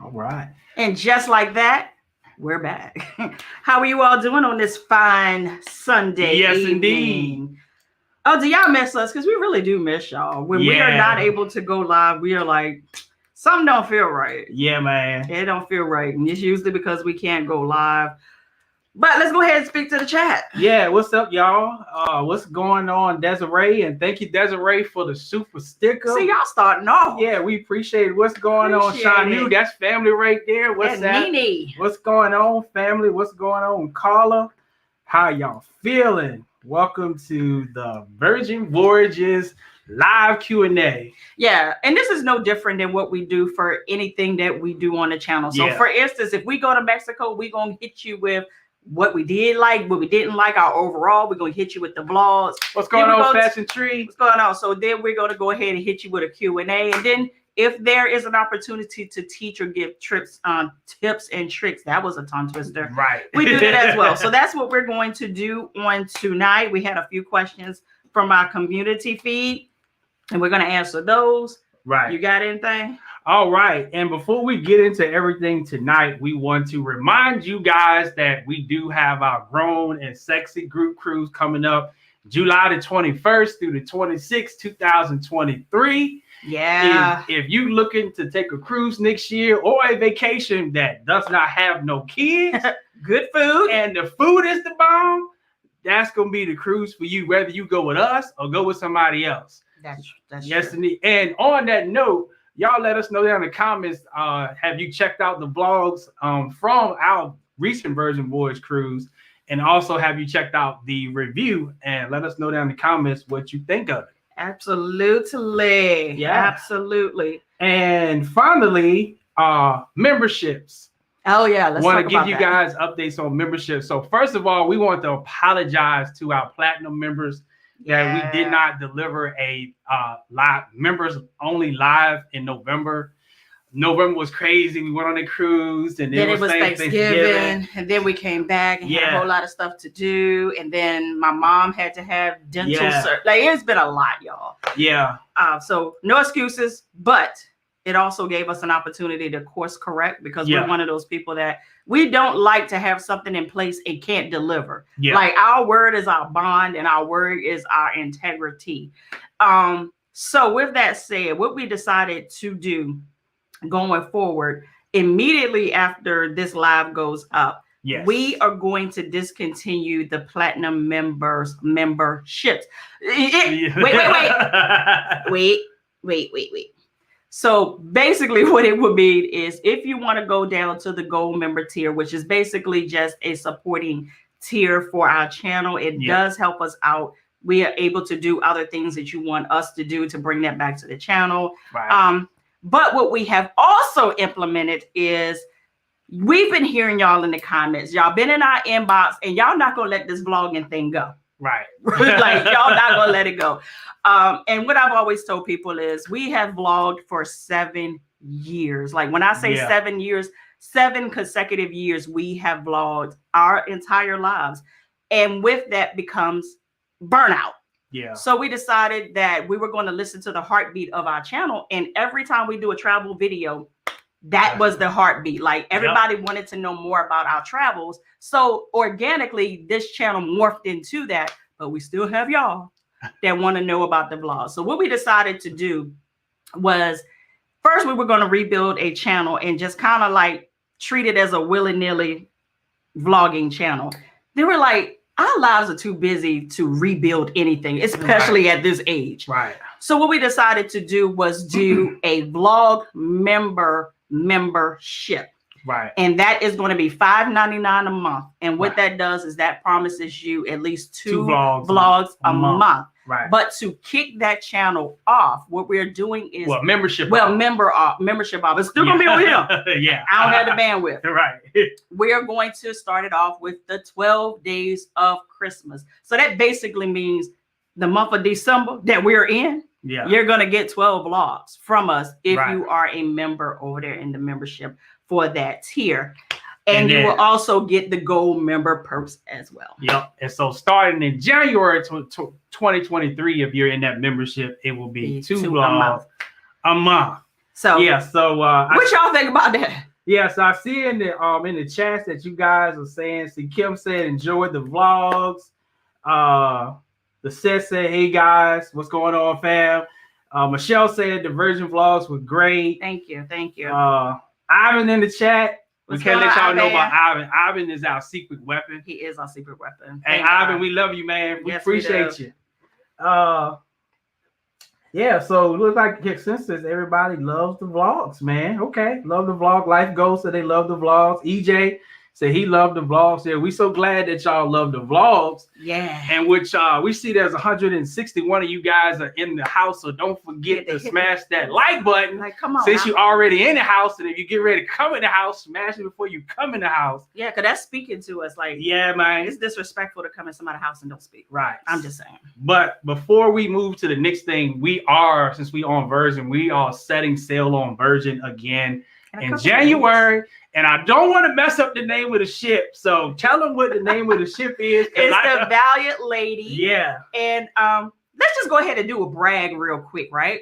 All right. And just like that, we're back. How are you all doing on this fine Sunday evening? Indeed. Oh, do y'all miss us? Because we really do miss y'all. When we are not able to go live, we are like, something don't feel right. Yeah, man. It don't feel right. And it's usually because we can't go live. But let's go ahead and speak to the chat. Yeah, what's up, y'all? What's going on, Desiree? And thank you, Desiree, for the super sticker. See, y'all starting off. Yeah, we appreciate it. What's going on, Shanu? That's family right there. What's that? Nene. What's going on, family? What's going on, Carla? How y'all feeling? Welcome to the Virgin Voyages live Q&A. Yeah, and this is no different than what we do for anything that we do on the channel. So, for instance, if we go to Mexico, we're going to hit you with what we did like, what we didn't like, our overall. We're going to hit you with the vlogs. What's going on, Fashion Tree? What's going on? So then we're going to go ahead and hit you with a Q&A. And then if there is an opportunity to teach or give tips and tricks, that was a tongue twister. Right. We do that as well. So that's what we're going to do on tonight. We had a few questions from our community feed, and we're going to answer those. Right. You got anything? All right. And before we get into everything tonight, we want to remind you guys that we do have our Grown and Sexy group cruise coming up July the 21st through the 26th, 2023. Yeah. If you looking to take a cruise next year or a vacation that does not have no kids, good food, and the food is the bomb, that's going to be the cruise for you, whether you go with us or go with somebody else. That's yes, true. Indeed. And on that note, y'all let us know down in the comments, have you checked out the vlogs from our recent Virgin Voyage cruise? And also, have you checked out the review? And let us know down in the comments what you think of it. Absolutely. Yeah. Absolutely. And finally, memberships. Oh, yeah. Let's want to give you guys updates on membership. So first of all, we want to apologize to our platinum members that we did not deliver a live members only live in November. November was crazy. We went on a cruise, and then it was Thanksgiving, and then we came back and had a whole lot of stuff to do. And then my mom had to have dental surgery. Like, it's been a lot, y'all. Yeah. So no excuses, but it also gave us an opportunity to course correct, because we're one of those people that we don't like to have something in place and can't deliver. Yeah. Like, our word is our bond, and our word is our integrity. So with that said, what we decided to do going forward, immediately after this live goes up, we are going to discontinue the platinum memberships. Wait. So basically what it would mean is, if you want to go down to the gold member tier, which is basically just a supporting tier for our channel, it does help us out. We are able to do other things that you want us to do to bring that back to the channel. Right. But what we have also implemented is, we've been hearing y'all in the comments. Y'all been in our inbox, and y'all not going to let this vlogging thing go. Right. Like, y'all not going to let it go. And what I've always told people is, we have vlogged for 7 years. Like, when I say 7 years, 7 consecutive years, we have vlogged our entire lives. And with that becomes burnout. Yeah. So we decided that we were going to listen to the heartbeat of our channel. And every time we do a travel video, that was the heartbeat. Like, everybody wanted to know more about our travels. So organically, this channel morphed into that. But we still have y'all that want to know about the vlog. So what we decided to do was, first, we were going to rebuild a channel and just kind of like treat it as a willy-nilly vlogging channel. They were like, our lives are too busy to rebuild anything, especially at this age. Right. So what we decided to do was do a vlog membership. Right. And that is going to be $5.99 a month. And what that does is, that promises you at least two vlogs a month. Right. But to kick that channel off, what we're doing is membership. Membership off. It's still gonna be over here. Yeah. I don't have the bandwidth. Right. We're going to start it off with the 12 days of Christmas. So that basically means the month of December that we're in. Yeah. You're gonna get 12 vlogs from us if you are a member over there in the membership for that tier. And you will also get the gold member perks as well. Yep. And so starting in January 2023, if you're in that membership, it will be two vlogs a month. So yeah. So what y'all think about that? Yes, I see in the chats that you guys are saying. See, Kim said enjoyed the vlogs. Uh, the set said, "Hey guys, what's going on, fam?" Michelle said the Virgin vlogs were great. Thank you, thank you. Ivan in the chat. We What's can't going let on, y'all know Ivan? about Ivan. Ivan is our secret weapon. He is our secret weapon. Hey, Thank Ivan, God. we love you, man. We Yes, appreciate we you. Yeah, so it looks like consensus. Everybody loves the vlogs, man. Okay, love the vlog. Life goes, so they love the vlogs. EJ said he loved the vlogs. Yeah, we so glad that y'all love the vlogs. Yeah. And which we see there's 161 of you guys are in the house, so don't forget to smash that like button. Like, come on, since you're already in the house, and if you get ready to come in the house, smash it before you come in the house. Yeah, because that's speaking to us. Like, yeah, man, it's disrespectful to come in somebody's house and don't speak. Right. I'm just saying. But before we move to the next thing, since we on Virgin, we are setting sail on Virgin again in January. And I don't want to mess up the name of the ship. So tell them what the name of the ship is. It's the Valiant Lady. Yeah. And let's just go ahead and do a brag real quick, right?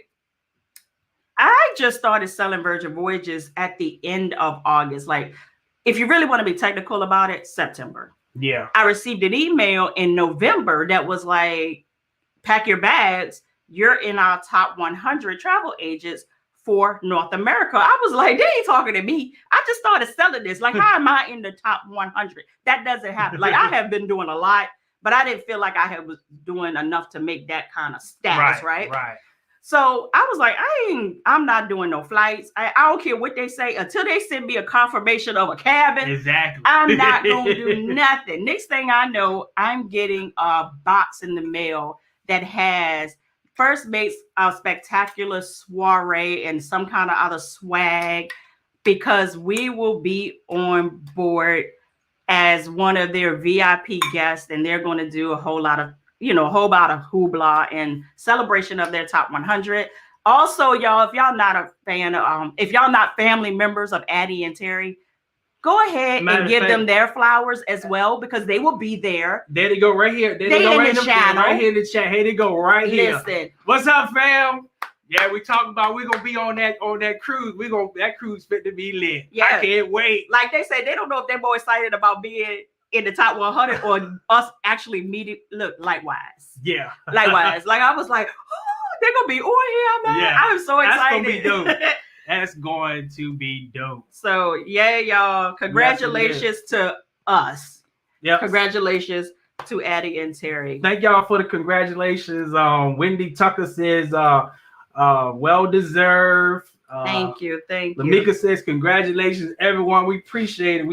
I just started selling Virgin Voyages at the end of August. Like, if you really want to be technical about it, September. Yeah. I received an email in November that was like, pack your bags. You're in our top 100 travel agents for North America. I was like, they ain't talking to me. I just started selling this. Like, how am I in the top 100? That doesn't happen. Like, I have been doing a lot, but I didn't feel like I was doing enough to make that kind of status, right? Right. So I was like, I'm not doing no flights. I don't care what they say until they send me a confirmation of a cabin. Exactly. I'm not gonna do nothing. Next thing I know, I'm getting a box in the mail that has First Mate's spectacular soiree and some kind of other swag, because we will be on board as one of their VIP guests, and they're going to do a whole lot of hoopla in celebration of their top 100. Also, y'all, if y'all not a fan of, if y'all not family members of Addie and Terry, go ahead and give them their flowers as well, because they will be there. There they go right here. They go right in the channel. Right here in the chat. Hey, they go right here. Listen. What's up, fam? Yeah, we talking about we're gonna be on that cruise. That cruise fit to be lit. Yeah. I can't wait. Like they say, they don't know if they're more excited about being in the top 100 or us actually meeting. Look, likewise. Yeah. Likewise. Like, I was like, oh, they're gonna be on here, man. Yeah. I'm so excited. That's gonna be dope. That's going to be dope. So yeah, y'all. Congratulations to us. Yeah. Congratulations to Addie and Terry. Thank y'all for the congratulations. Wendy Tucker says, well deserved. Thank you. Lamika says, congratulations, everyone. We appreciate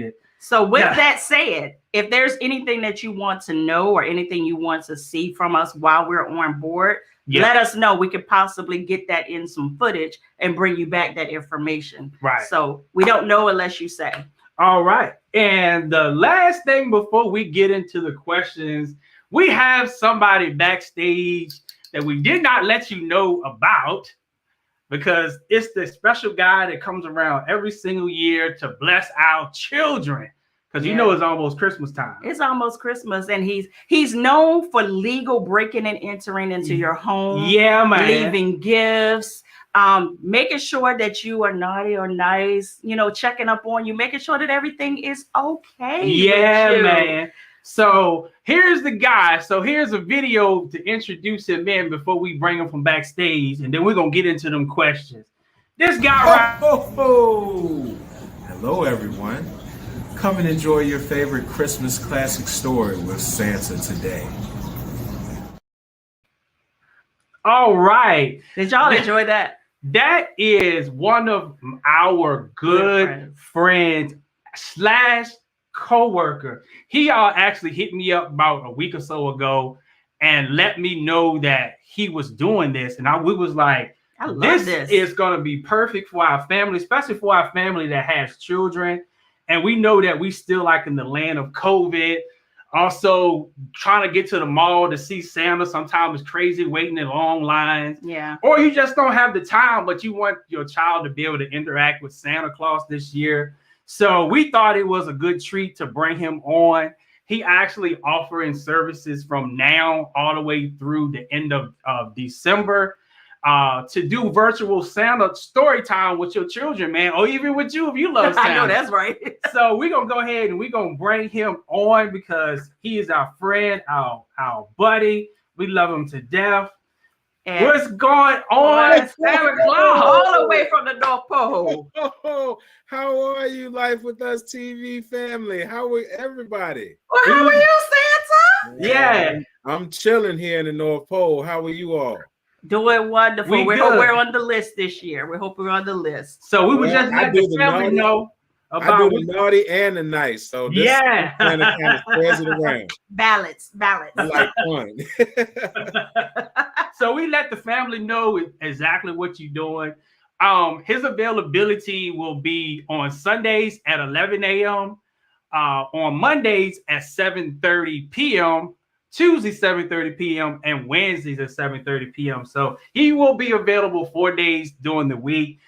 it. So with that said, if there's anything that you want to know or anything you want to see from us while we're on board, let us know. We could possibly get that in some footage and bring you back that information. Right. So we don't know unless you say. All right. And the last thing before we get into the questions, we have somebody backstage that we did not let you know about, because it's the special guy that comes around every single year to bless our children. Because you know it's almost Christmas time. It's almost Christmas, and he's known for legal breaking and entering into your home. Yeah, man. Leaving gifts, making sure that you are naughty or nice, checking up on you, making sure that everything is okay. Yeah, man. So here's the guy. So here's a video to introduce him in before we bring him from backstage, and then we're gonna get into them questions. This guy Hello, everyone. Come and enjoy your favorite Christmas classic story with Santa today. All right. Did y'all enjoy that? That is one of our good friends / co-worker. He actually hit me up about a week or so ago and let me know that he was doing this. And we was like, I love this. Is going to be perfect for our family, especially for our family that has children. And we know that we still like in the land of COVID. Also, trying to get to the mall to see Santa sometimes is crazy, waiting in long lines. Yeah. Or you just don't have the time, but you want your child to be able to interact with Santa Claus this year. So we thought it was a good treat to bring him on. He actually offering services from now all the way through the end of December. to do virtual Santa story time with your children, man, or even with you if you love Santa. I know that's right. So we're gonna go ahead and we're gonna bring him on because he is our friend, our buddy. We love him to death. And what's going on, Santa Claus? All the way from the North Pole. Oh, how are you, Life With Us TV family? How are everybody? Well, how are you, Santa? Yeah. I'm chilling here in the North Pole. How are you all? Doing wonderful. We hope we're on the list this year. We hope we're on the list. So we would just let the family know about. I do the naughty and the nice. So this kind of spreads it around. Balance. I like fun. So we let the family know exactly what you're doing. His availability will be on Sundays at 11 a.m., on Mondays at 7:30 p.m., Tuesdays 7:30 p.m., and Wednesdays at 7:30 p.m. So he will be available 4 days during the week.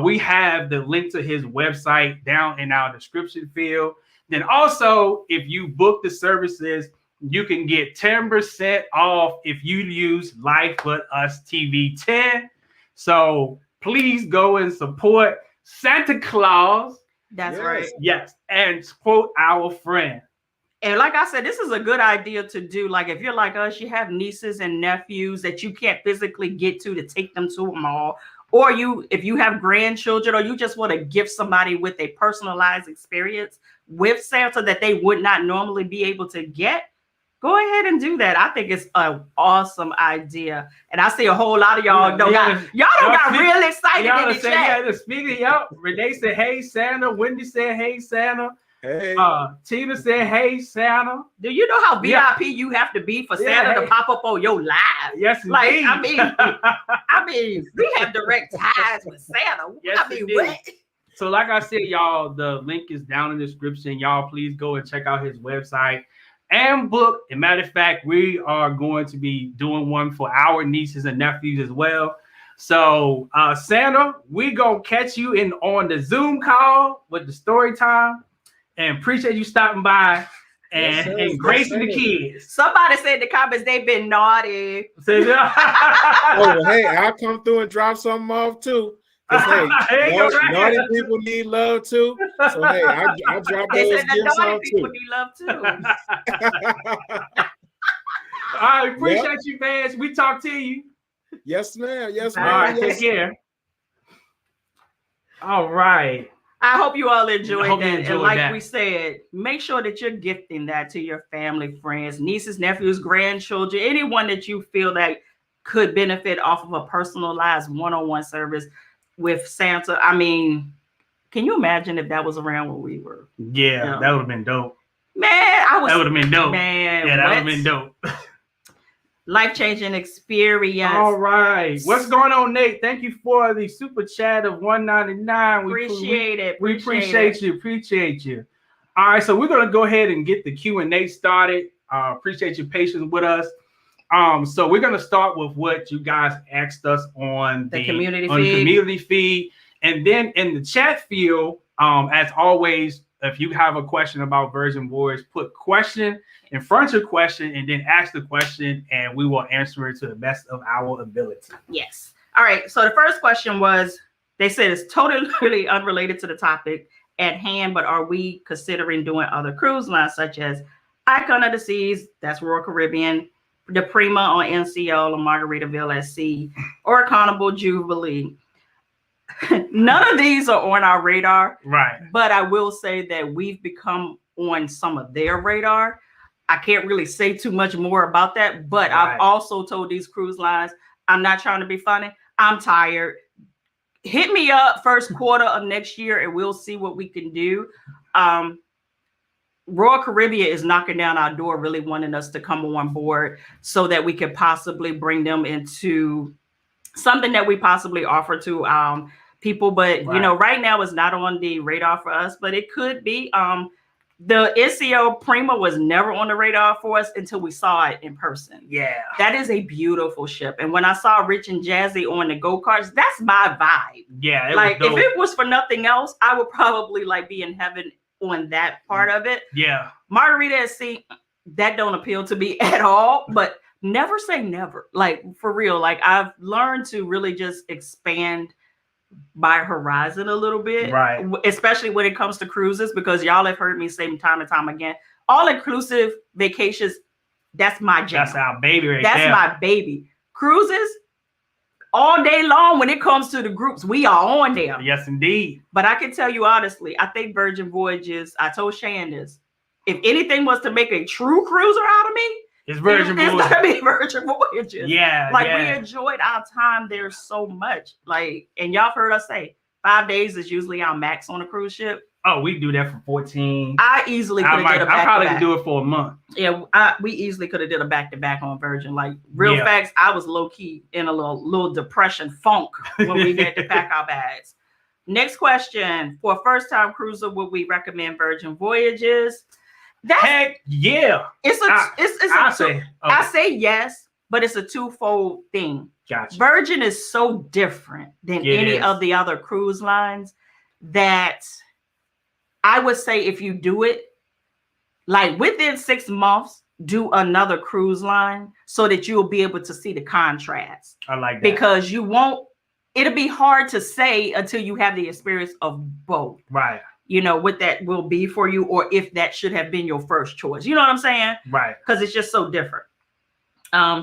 We have the link to his website down in our description field. Then also, if you book the services, you can get 10% off if you use Life With Us TV 10. So please go and support Santa Claus. That's right. Yes, and quote our friend. And like I said, this is a good idea to do. Like if you're like us, you have nieces and nephews that you can't physically get to take them to a mall. Or if you have grandchildren, or you just want to gift somebody with a personalized experience with Santa that they would not normally be able to get, go ahead and do that. I think it's an awesome idea. And I see a whole lot of y'all got real excited in the chat. Yeah, speaking up, Renee said, hey, Santa. Wendy said, hey, Santa. Hey. Tina said, hey, Santa. Do you know how VIP you have to be for Santa to pop up on your live? Yes, like, indeed. I mean, we have direct ties with Santa. Yes, I mean, what? So like I said, y'all, the link is down in the description. Y'all, please go and check out his website and book. As a matter of fact, we are going to be doing one for our nieces and nephews as well. So Santa, we gonna catch you on the Zoom call with the story time. And appreciate you stopping by and gracing the kids. Somebody said in the comments they've been naughty. Oh, hey, I'll come through and drop something off too. Hey, naughty people need love too. So hey, I'll drop those gifts off too. People need love too. I appreciate you, man. We talk to you. Yes, ma'am. Yes, ma'am. All right, take care. All right. I hope you all enjoyed that. And like we said, make sure that you're gifting that to your family, friends, nieces, nephews, grandchildren, anyone that you feel that could benefit off of a personalized one-on-one service with Santa. I mean, can you imagine if that was around when we were? Yeah, that would have been dope. Man, that would have been dope. Man, yeah, that would have been dope. Life-changing experience. All right. What's going on, Nate? Thank you for the super chat of $1.99. We appreciate you. Appreciate you. All right. So we're going to go ahead and get the Q&A started. Appreciate your patience with us. So we're going to start with what you guys asked us on the community feed. And then in the chat field, as always, if you have a question about Virgin Voyage, put question in front of your question and then ask the question, and we will answer it to the best of our ability. Yes. All right. So the first question was, they said it's totally unrelated to the topic at hand, but are we considering doing other cruise lines such as Icon of the Seas, that's Royal Caribbean, the Prima on NCL or Margaritaville at Sea, or Carnival Jubilee? None of these are on our radar. Right. But I will say that we've become on some of their radar. I can't really say too much more about that, but I've also told these cruise lines, I'm not trying to be funny. I'm tired. Hit me up first quarter of next year and we'll see what we can do. Royal Caribbean is knocking down our door, really wanting us to come on board so that we could possibly bring them into something that we possibly offer to people. But, you know, right now it's not on the radar for us, but it could be. The NCL Prima was never on the radar for us until we saw it in person. Yeah. That is a beautiful ship. And when I saw Rich and Jazzy on the go-karts, that's my vibe. Yeah. Like if it was for nothing else, I would probably like be in heaven on that part of it. Yeah. Margarita at Sea, that don't appeal to me at all. But never say never. Like for real. Like I've learned to really just expand my horizon a little bit, right? Especially when it comes to cruises, because y'all have heard me say time and time again, all inclusive vacations, that's my jam. That's our baby right there. That's my baby. Cruises, all day long. When it comes to the groups, we are on there. Yes, indeed. But I can tell you honestly, I think Virgin Voyages, I told Shan this, if anything was to make a true cruiser out of me, it's Virgin Voyages. It's gonna be Virgin Voyages. Yeah. Like we enjoyed our time there so much. Like, and y'all heard us say 5 days is usually our max on a cruise ship. Oh, we do that for 14. I easily could have did a back-to-back. I probably could do it for a month. Yeah, we easily could have did a back-to-back on Virgin. Like real facts, I was low-key in a little depression funk when we had to pack our bags. Next question. For a first-time cruiser, would we recommend Virgin Voyages? Heck yeah. I say yes, but it's a twofold thing. Gotcha. Virgin is so different than any of the other cruise lines that I would say if you do it, like within 6 months, do another cruise line so that you'll be able to see the contrast. I like that. Because it'll be hard to say until you have the experience of both. Right. You know, what that will be for you, or if that should have been your first choice. You know what I'm saying? Right. Because it's just so different.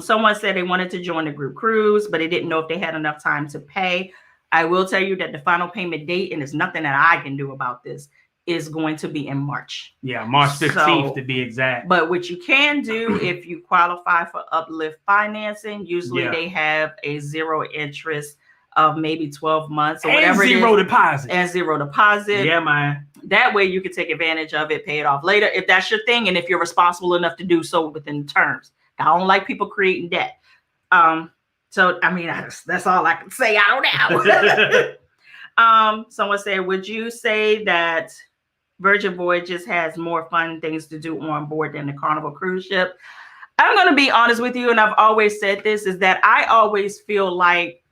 Someone said they wanted to join the group cruise, but they didn't know if they had enough time to pay. I will tell you that the final payment date, and there's nothing that I can do about this, is going to be in March. Yeah, March 15th to be exact. But what you can do if you qualify for uplift financing, usually they have a 0 interest of maybe 12 months or whatever. Zero deposit. And 0 deposit. Yeah, man. That way you can take advantage of it, pay it off later if that's your thing, and if you're responsible enough to do so within terms. I don't like people creating debt. So I mean, that's all I can say. I don't know. Someone said, would you say that Virgin Voyages has more fun things to do on board than the Carnival cruise ship? I'm going to be honest with you, and I've always said this, is that I always feel like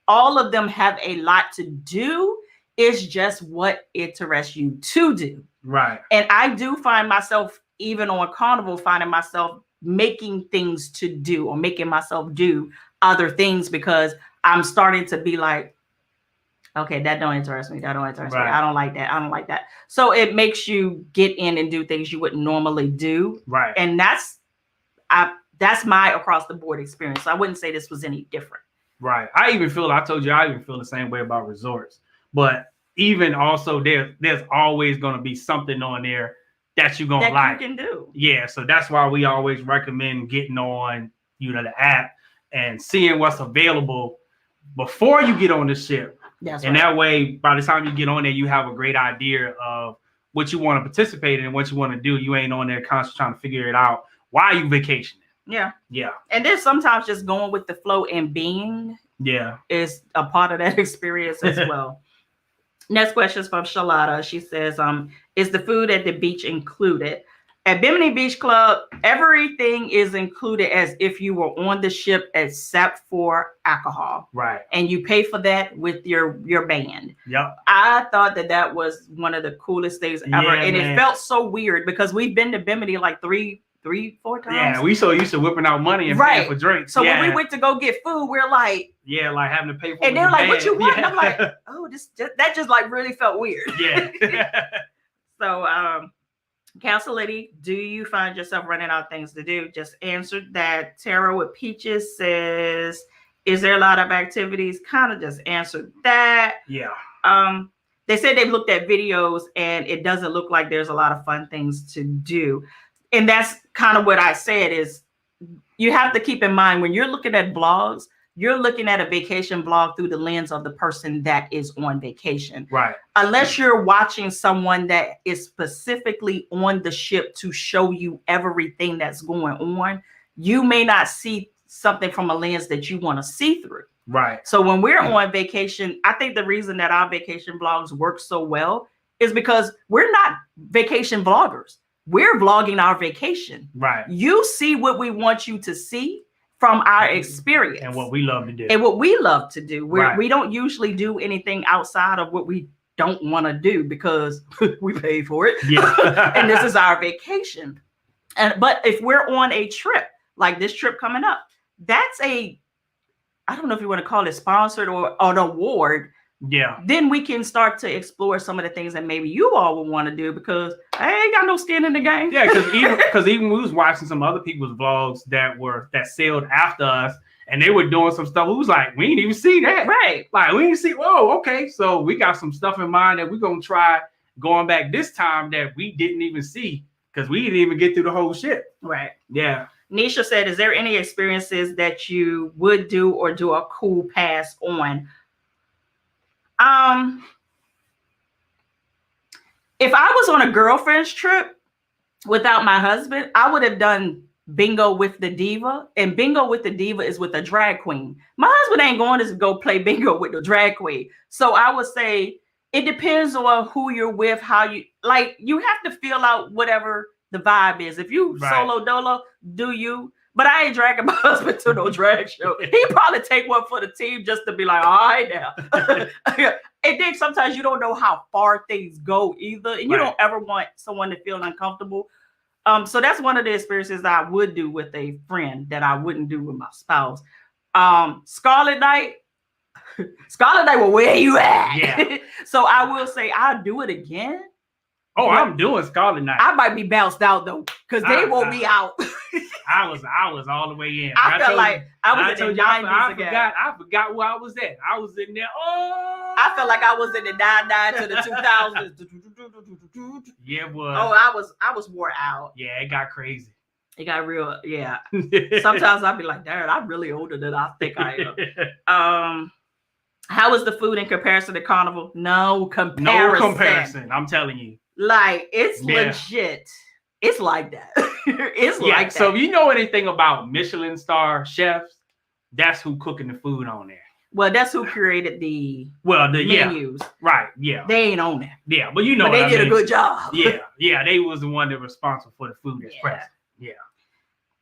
all of them have a lot to do. It's just what interests you to do. Right. And I do find myself, even on Carnival, finding myself making things to do or making myself do other things because I'm starting to be like, okay, that don't interest me. That don't interest me. I don't like that. I don't like that. So it makes you get in and do things you wouldn't normally do. Right. And that's my across the board experience. So I wouldn't say this was any different. Right. I even feel the same way about resorts. But even also there's always going to be something on there that you're going to like. You can do. Yeah. So that's why we always recommend getting on, the app and seeing what's available before you get on the ship. That way, by the time you get on there, you have a great idea of what you want to participate in and what you want to do. You ain't on there constantly trying to figure it out while you vacationing. Yeah. Yeah. And then sometimes just going with the flow and being is a part of that experience as well. Next question is from Shalada. She says, is the food at the beach included? At Bimini Beach Club, everything is included as if you were on the ship except for alcohol. Right. And you pay for that with your band. Yep. I thought that was one of the coolest things ever. Yeah, and it felt so weird because we've been to Bimini like 3-4 times. Yeah, we so used to whipping out money and paying for drinks. So when we went to go get food, we're like, like having to pay for it. And they're like, what you want? And I'm like, oh, that just like really felt weird. Yeah. So Council Lady, do you find yourself running out of things to do? Just answered that. Tara with Peaches says, is there a lot of activities? Kind of just answered that. Yeah. They said they've looked at videos and it doesn't look like there's a lot of fun things to do. And that's kind of what I said is you have to keep in mind when you're looking at blogs, you're looking at a vacation blog through the lens of the person that is on vacation. Right. Unless you're watching someone that is specifically on the ship to show you everything that's going on, you may not see something from a lens that you want to see through. Right. So when we're on vacation, I think the reason that our vacation blogs work so well is because we're not vacation vloggers. We're vlogging our vacation. Right. You see what we want you to see from our experience. And what we love to do. And what we love to do. We don't usually do anything outside of what we don't want to do because we pay for it. Yeah. And this is our vacation. But if we're on a trip, like this trip coming up, that's I don't know if you want to call it sponsored or an award. Yeah. Then we can start to explore some of the things that maybe you all would want to do, because I ain't got no skin in the game. Yeah, because even we was watching some other people's vlogs that sailed after us, and they were doing some stuff. We was like, we didn't even see that. Right. Like, we didn't see, whoa, okay. So we got some stuff in mind that we're going to try going back this time that we didn't even see, because we didn't even get through the whole ship. Right. Yeah. Nisha said, is there any experiences that you would do or do a cool pass on? If I was on a girlfriend's trip without my husband, I would have done bingo with the diva, and bingo with the diva is with a drag queen. My husband ain't going to go play bingo with the drag queen. So I would say it depends on who you're with, how you like. You have to feel out whatever the vibe is. If you solo dolo, do you? But I ain't dragging my husband to no drag show. He'd probably take one for the team just to be like, all right now. And then sometimes you don't know how far things go either. And you don't ever want someone to feel uncomfortable. So that's one of the experiences that I would do with a friend that I wouldn't do with my spouse. Scarlet Night. Scarlet Night, well, where you at? Yeah. So I will say I'll do it again. Oh, I'm doing Scarlet Night. I might be bounced out though, because they won't be out. I was all the way in. I felt like I was in the 90s again. I forgot where I was at. I was in there. Oh, I felt like I was in the 99 to the 2000s. Yeah, boy. Oh, I was wore out. Yeah, it got crazy. It got real. Yeah. Sometimes I'd be like, darn, I'm really older than I think I am. How was the food in comparison to Carnival? No comparison. No comparison. I'm telling you. Like, it's legit. It's like that. It's like that. So if you know anything about Michelin star chefs, that's who cooking the food on there. Well, that's who created the menus. Right. Yeah. They ain't on there. Yeah, but you know, but they did a good job. Yeah. They was the one that was responsible for the food that's present. Yeah.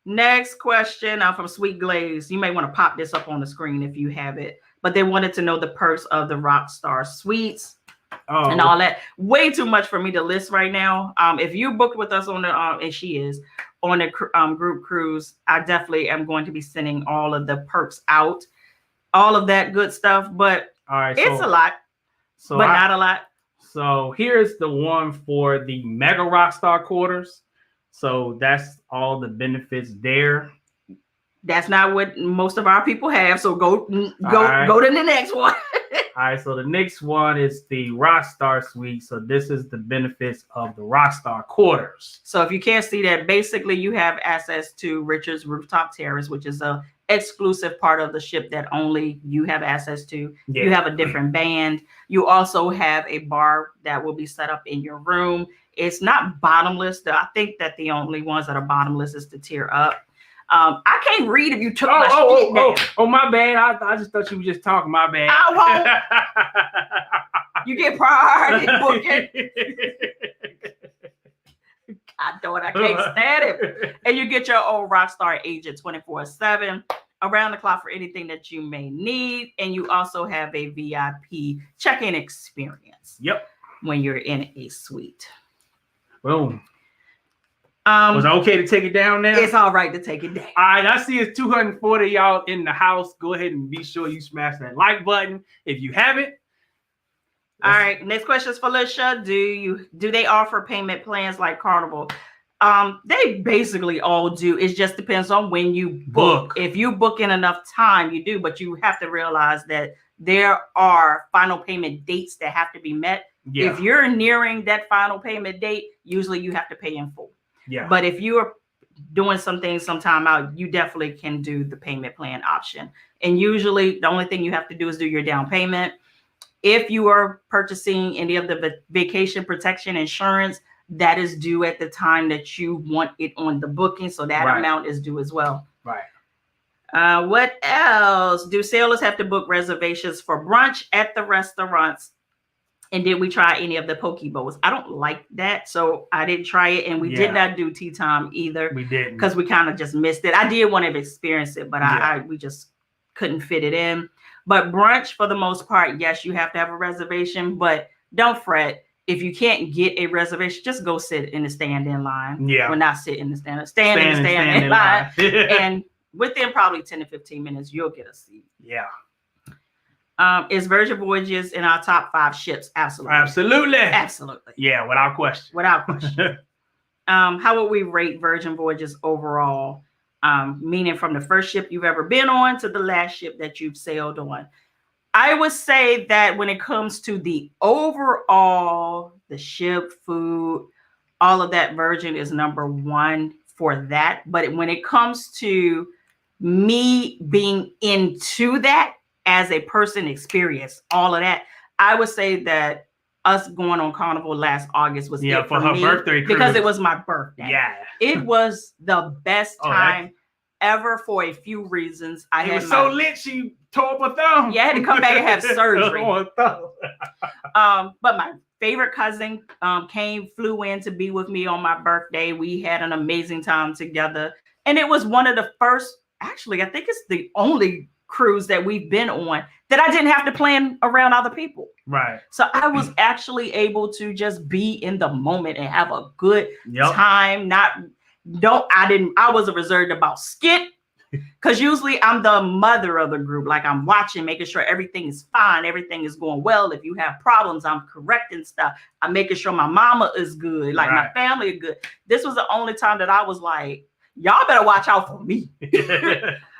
Next question from Sweet Glaze. You may want to pop this up on the screen if you have it. But they wanted to know the perks of the Rockstar Suites. And all that. Way too much for me to list right now. If you booked with us on the and she is on the group cruise, I definitely am going to be sending all of the perks out, all of that good stuff. But it's a lot, but not a lot. So here's the one for the Mega Rockstar quarters. So that's all the benefits there. That's not what most of our people have. So go to the next one. All right, so the next one is the Rockstar Suite. So this is the benefits of the Rockstar quarters. So if you can't see that, basically you have access to Richard's Rooftop Terrace, which is a exclusive part of the ship that only you have access to. Yeah. You have a different band. You also have a bar that will be set up in your room. It's not bottomless. I think that the only ones that are bottomless is the tier up. I can't read if you took my shit down. Oh, my bad. I just thought you were just talking. My bad. I won't. You get priority booking. God damn it, I can't stand it. And you get your own Rockstar agent 24/7 around the clock for anything that you may need. And you also have a VIP check-in experience. Yep. When you're in a suite. Boom. Was it okay to take it down now? It's all right to take it down. All right, I see it's 240 y'all in the house. Go ahead and be sure you smash that like button if you haven't. All right, next question is Felicia. Do they offer payment plans like Carnival? They basically all do. It just depends on when you book. If you book in enough time, you do, but you have to realize that there are final payment dates that have to be met. Yeah. If you're nearing that final payment date, usually you have to pay in full. Yeah. But if you are doing some things sometime out, you definitely can do the payment plan option. And usually the only thing you have to do is do your down payment. If you are purchasing any of the vacation protection insurance, that is due at the time that you want it on the booking. So that amount is due as well. Right. What else? Do sailors have to book reservations for brunch at the restaurants? And did we try any of the poke bowls? I don't like that, so I didn't try it. And we did not do tea time either. We didn't. Because we kind of just missed it. I did want to experience it, but we just couldn't fit it in. But brunch, for the most part, yes, you have to have a reservation. But don't fret. if you can't get a reservation, just go sit in the stand-in line. Yeah. Well, not sit in the stand in the stand-in line. And within probably 10 to 15 minutes, you'll get a seat. Yeah. Is Virgin Voyages in our top 5 ships? Absolutely. Absolutely. Absolutely. Yeah, without question. Without question. How would we rate Virgin Voyages overall? Meaning from the first ship you've ever been on to the last ship that you've sailed on. I would say that when it comes to the overall, the ship, food, all of that, Virgin is number 1 for that. But when it comes to me being into that as a person experience, all of that, I would say that us going on Carnival last August was it for her me birthday cruise. Because it was my birthday. Yeah. It was the best time ever for a few reasons. It was so lit she tore up her thumb. Yeah, I had to come back and have surgery. But my favorite cousin flew in to be with me on my birthday. We had an amazing time together. And it was one of the first, actually, I think it's the only cruise that we've been on that I didn't have to plan around other people. Right. So I was actually able to just be in the moment and have a good time. I wasn't reserved about skit. Because usually I'm the mother of the group. Like I'm watching, making sure everything is fine. Everything is going well. If you have problems, I'm correcting stuff. I'm making sure my mama is good. Like my family is good. This was the only time that I was like, y'all better watch out for me.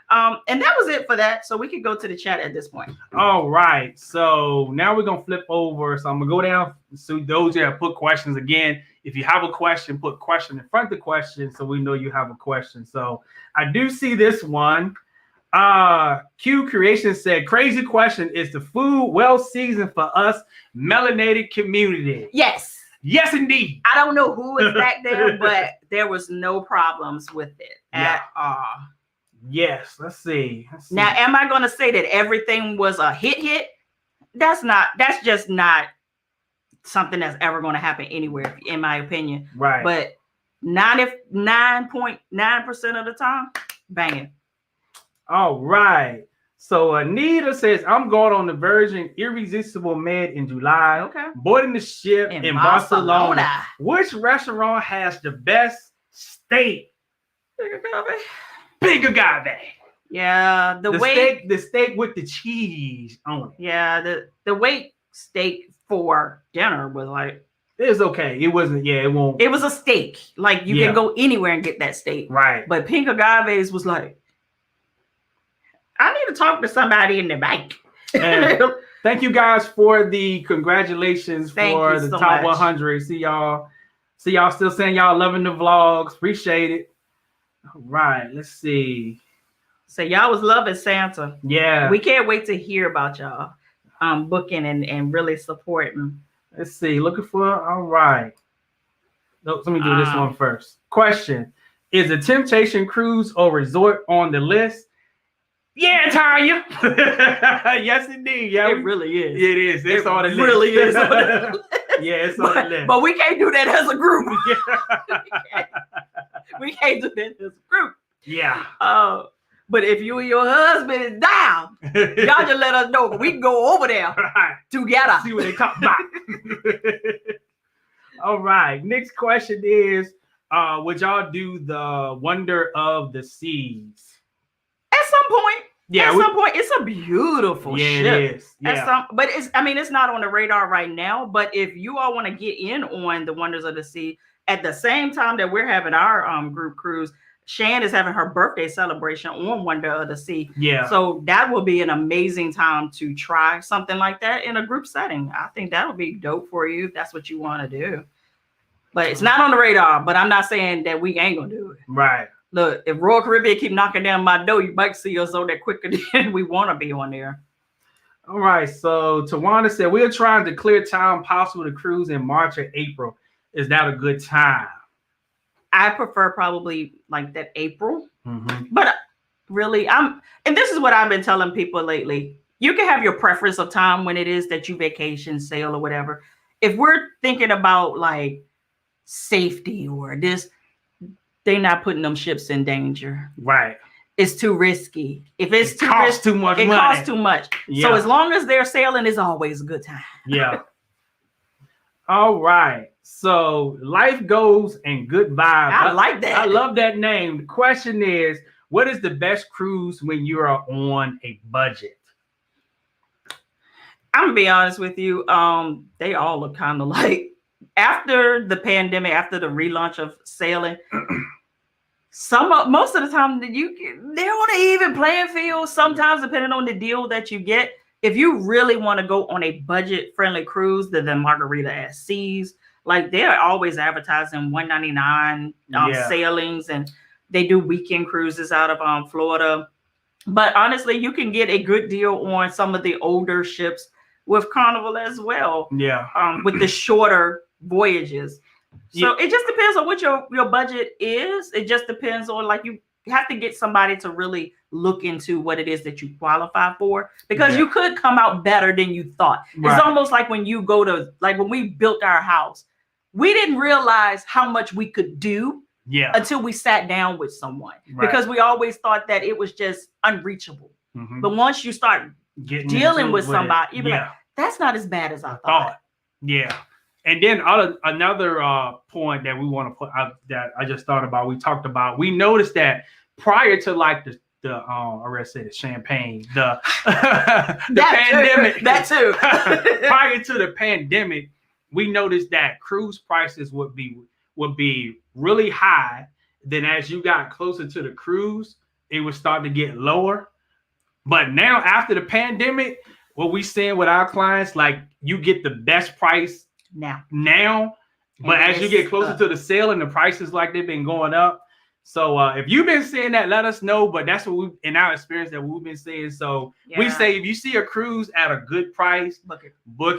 And that was it for that. So we could go to the chat at this point. All right. So now we're going to flip over. So I'm going to go down. So those who have put questions again, if you have a question, put question in front of the question so we know you have a question. So I do see this one. Q Creation said, crazy question. Is the food well seasoned for us melanated community? Yes. Yes, indeed. I don't know who is back there, but there was no problems with it at all. Yes, let's see. Now, am I going to say that everything was a hit? That's just not something that's ever going to happen anywhere, in my opinion. Right. But 99.9% of the time, banging. All right. So Anita says, I'm going on the Virgin Irresistible Med in July. Okay. Boarding the ship in Barcelona. Which restaurant has the best steak? Big agave. Yeah, the steak with the cheese on it. Yeah, the wait steak for dinner was like, it was okay. It wasn't. Yeah, it won't. It was a steak. Like you can go anywhere and get that steak. Right. But pink agaves was like, I need to talk to somebody in the bank. Thank you guys for the congratulations for the top 100. See y'all still saying y'all loving the vlogs. Appreciate it. All right, let's see. So y'all was loving Santa. Yeah. We can't wait to hear about y'all booking and really supporting. Let's see. Looking for, all right. No, let me do this one first. Question. Is a Temptation Cruise or resort on the list? Yeah, Tanya. Yes, indeed. Yeah, it really is. It is. It's on the list. Really is. Yeah, it's on the list. But we can't do that as a group. We can't do that as a group. Yeah. But if you and your husband is down, y'all just let us know. We can go over there together. See what they talk about. All right. Next question is, would y'all do the Wonder of the Seas? At some point. Yeah. At some point, it's a beautiful ship. It is. Yeah. But it's not on the radar right now. But if you all want to get in on the Wonders of the Sea, at the same time that we're having our group cruise, Shan is having her birthday celebration on Wonder of the Sea. Yeah. So that will be an amazing time to try something like that in a group setting. I think that'll be dope for you if that's what you want to do. But it's not on the radar, but I'm not saying that we ain't going to do it. Right. Look, if Royal Caribbean keep knocking down my door, you might see us on there quicker than we want to be on there. All right. So Tawana said, we're trying to clear time possible to cruise in March or April. Is that a good time? I prefer probably like that April. Mm-hmm. But really, and this is what I've been telling people lately. You can have your preference of time when it is that you vacation, sail, or whatever. If we're thinking about like safety or this, they're not putting them ships in danger. Right. It's too risky. If it's too costs too much money. It costs too much. Yeah. So as long as they're sailing, it's always a good time. Yeah. All right. So life goes and good vibes. I like that. I love that name. The question is, what is the best cruise when you are on a budget? I'm gonna be honest with you. They all look kind of like after the pandemic, after the relaunch of sailing. Most of the time they're on an even playing field. Sometimes depending on the deal that you get. If you really want to go on a budget-friendly cruise, then the Margarita at Seas, like they're always advertising $199 sailings, and they do weekend cruises out of Florida. But honestly, you can get a good deal on some of the older ships with Carnival as well. Yeah. With the shorter voyages. So it just depends on what your budget is. It just depends on, like, you have to get somebody to really look into what it is that you qualify for, because you could come out better than you thought. Right. It's almost like when you go to, like when we built our house, we didn't realize how much we could do until we sat down with someone, because we always thought that it was just unreachable. Mm-hmm. But once you start dealing with somebody, you'd be like, that's not as bad as I thought. Yeah. And then another point that we want to put out that I just thought about, we noticed that prior to like the champagne, the pandemic, that too. Prior to the pandemic, we noticed that cruise prices would be really high. Then as you got closer to the cruise, it would start to get lower. But now after the pandemic, what we seeing with our clients, like you get the best price now, but as you get closer to the sale and the prices, like they've been going up. So if you've been seeing that, let us know. But that's what we, in our experience, that we've been seeing. So we say, if you see a cruise at a good price, book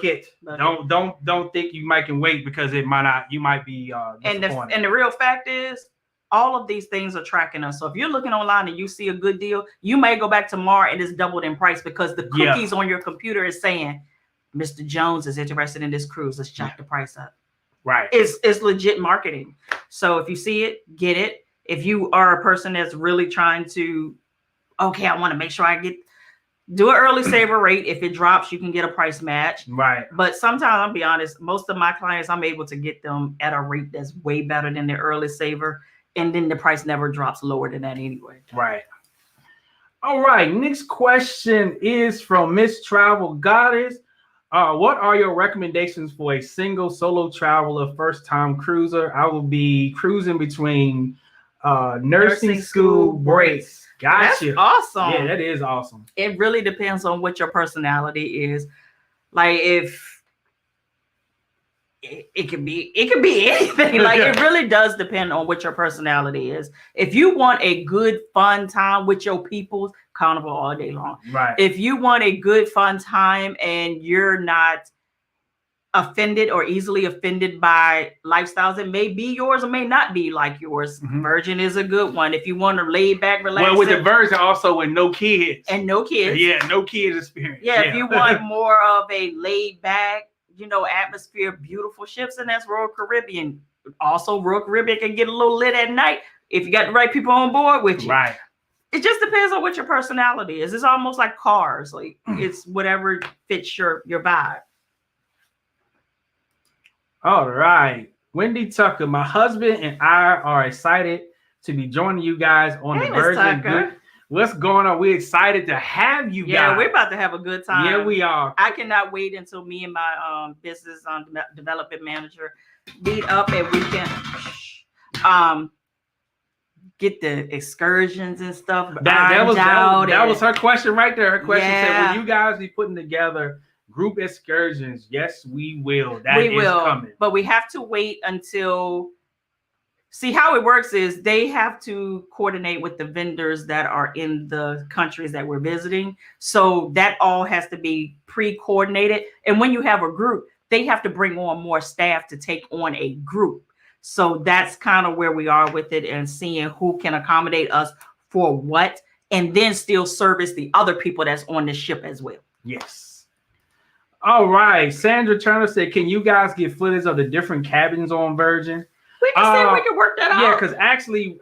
it. Don't think you might can wait, because it might not. You might be disappointed. And the real fact is, all of these things are tracking us. So if you're looking online and you see a good deal, you may go back tomorrow and it's doubled in price, because the cookies on your computer is saying, Mr. Jones is interested in this cruise. Let's jack the price up. Right. It's legit marketing. So if you see it, get it. If you are a person that's really trying to, I want to make sure do an early saver rate. If it drops, you can get a price match. Right. But sometimes, I'll be honest, most of my clients, I'm able to get them at a rate that's way better than the early saver. And then the price never drops lower than that anyway. Right. All right. Next question is from Miss Travel Goddess. What are your recommendations for a single solo traveler, first-time cruiser? I will be cruising between nursing school breaks. Gotcha. That's awesome. Yeah, that is awesome. It really depends on what your personality is. Like, if it can be anything. Like, it really does depend on what your personality is. If you want a good fun time with your people, Carnival all day long. Right. If you want a good fun time and you're not offended or easily offended by lifestyles, it may be yours or may not be like yours. Mm-hmm. Virgin is a good one. If you want to lay back, relax. Well, with the Virgin also with no kids. And no kids. Yeah, no kids experience. Yeah, if you want more of a laid back, atmosphere, beautiful ships, and that's Royal Caribbean. Also, Royal Caribbean can get a little lit at night if you got the right people on board with you. Right. It just depends on what your personality is. It's almost like cars. Like, it's whatever fits your vibe. All right. Wendy Tucker, my husband and I are excited to be joining you guys on the Virgin. What's going on? We're excited to have you guys. Yeah, we're about to have a good time. Yeah, we are. I cannot wait until me and my business development manager meet up and we can get the excursions and stuff. That was her question right there. Her question said, will you guys be putting together group excursions? Yes, we will. That is coming. But we have to wait until... See, how it works is they have to coordinate with the vendors that are in the countries that we're visiting. So that all has to be pre-coordinated. And when you have a group, they have to bring on more staff to take on a group. So that's kind of where we are with it, and seeing who can accommodate us for what, and then still service the other people that's on the ship as well. Yes. All right. Sandra Turner said, can you guys get footage of the different cabins on Virgin? We can see if we can work that out. Yeah, because actually,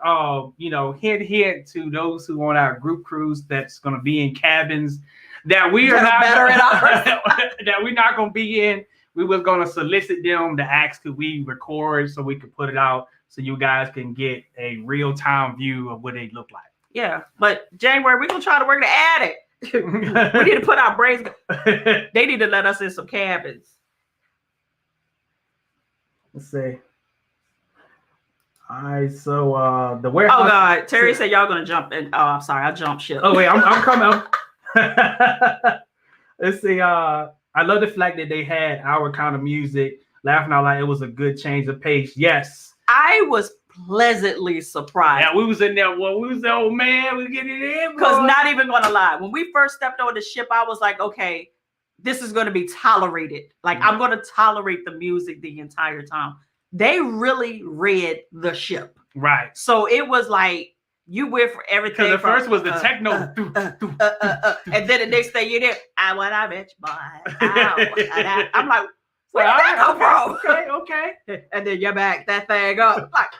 hint to those who want our group cruise that's going to be in cabins that we are not better at ours. that we're not going to be in. we was gonna solicit them to ask could we record so we could put it out so you guys can get a real-time view of what they look like. Yeah, but January we're gonna try to work to add it. We need to put our brains. They need to let us in some cabins. Let's see. All right, so the warehouse. Oh God, Terry said y'all gonna jump in. Oh, I'm sorry, I jumped ship. Oh wait, I'm coming. Let's see. I love the fact that they had our kind of music. Laughing out loud, it was a good change of pace. Yes, I was pleasantly surprised. Yeah, we was in there. Well, we was there. Oh man, we get it in. Because not even gonna lie, when we first stepped on the ship, I was like, okay, this is gonna be tolerated. Like I'm gonna tolerate the music the entire time. They really read the ship. Right. So it was like you went for everything. Because the first was the techno. And then the next thing you did, I want a bitch boy. I'm like, where did that come from? Okay. And then you back that thing up. Like,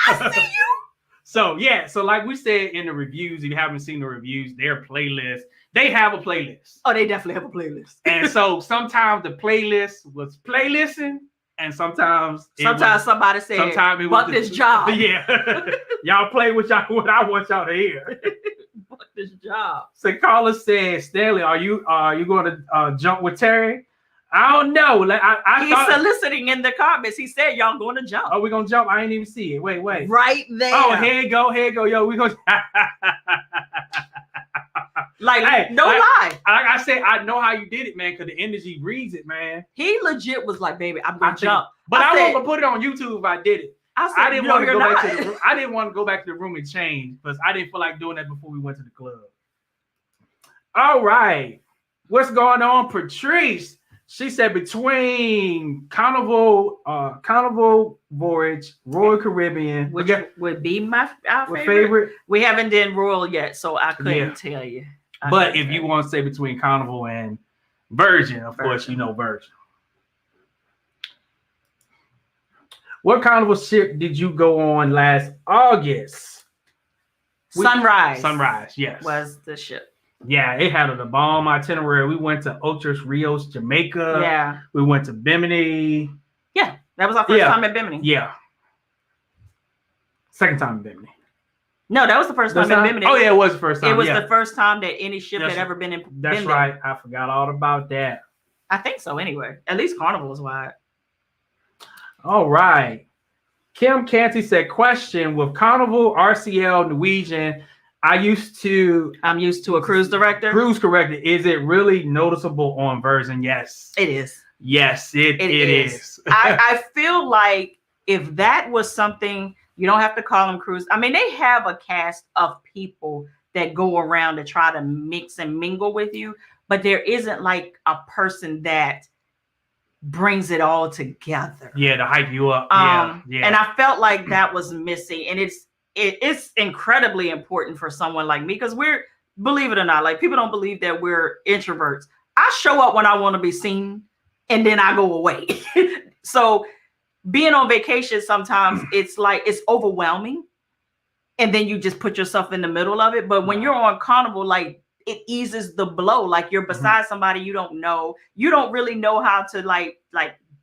I see you. So yeah, so like we said in the reviews, if you haven't seen the reviews, their playlist, they have a playlist. Oh, they definitely have a playlist. And so sometimes the playlist was playlisting. And sometimes somebody said, sometimes it was "Fuck this job." Yeah, y'all play what I want y'all to hear. Fuck this job. So Carla said, "Stanley, are you going to jump with Terry?" I don't know. Like He's soliciting in the comments. He said, "Y'all going to jump?" Oh, we gonna jump? I ain't even see it. Wait. Right there. Oh, here you go. Yo, we gonna. Like, hey, no lie. I said, I know how you did it, man, because the energy reads it, man. He legit was like, baby, I'm going to jump. But I wasn't going to put it on YouTube if I did it. I didn't want to go back to the room. I didn't want to go back to the room and change because I didn't feel like doing that before we went to the club. All right. What's going on, Patrice? She said between Carnival Voyage, Royal Caribbean. Which would be our favorite. We haven't done Royal yet, so I couldn't tell you. But if you want to say between Carnival and Virgin, of course, you know Virgin. What Carnival ship did you go on last August? Sunrise, yes. Was the ship. Yeah, it had a bomb itinerary. We went to Otros Rios, Jamaica. Yeah. We went to Bimini. Yeah, that was our first time at Bimini. Yeah. Second time in Bimini. No, that was the first time in Bimini. Oh, yeah, it was the first time. It was the first time that any ship had ever been in Bimini. That's right. I forgot all about that. I think so anyway. At least Carnival was wide. All right. Kim Canty said, question, with Carnival, RCL, Norwegian, I'm used to a cruise director. Is it really noticeable on Virgin? Yes. It is. Yes, it is. I feel like if that was something, you don't have to call them cruise. I mean, they have a cast of people that go around to try to mix and mingle with you, but there isn't like a person that brings it all together. Yeah, to hype you up. Yeah. And I felt like that was missing. And it's incredibly important for someone like me because we're, believe it or not, like people don't believe that we're introverts. I show up when I want to be seen and then I go away. So being on vacation, sometimes it's like, it's overwhelming. And then you just put yourself in the middle of it. But when you're on Carnival, like it eases the blow. Like you're beside somebody you don't know. You don't really know how to like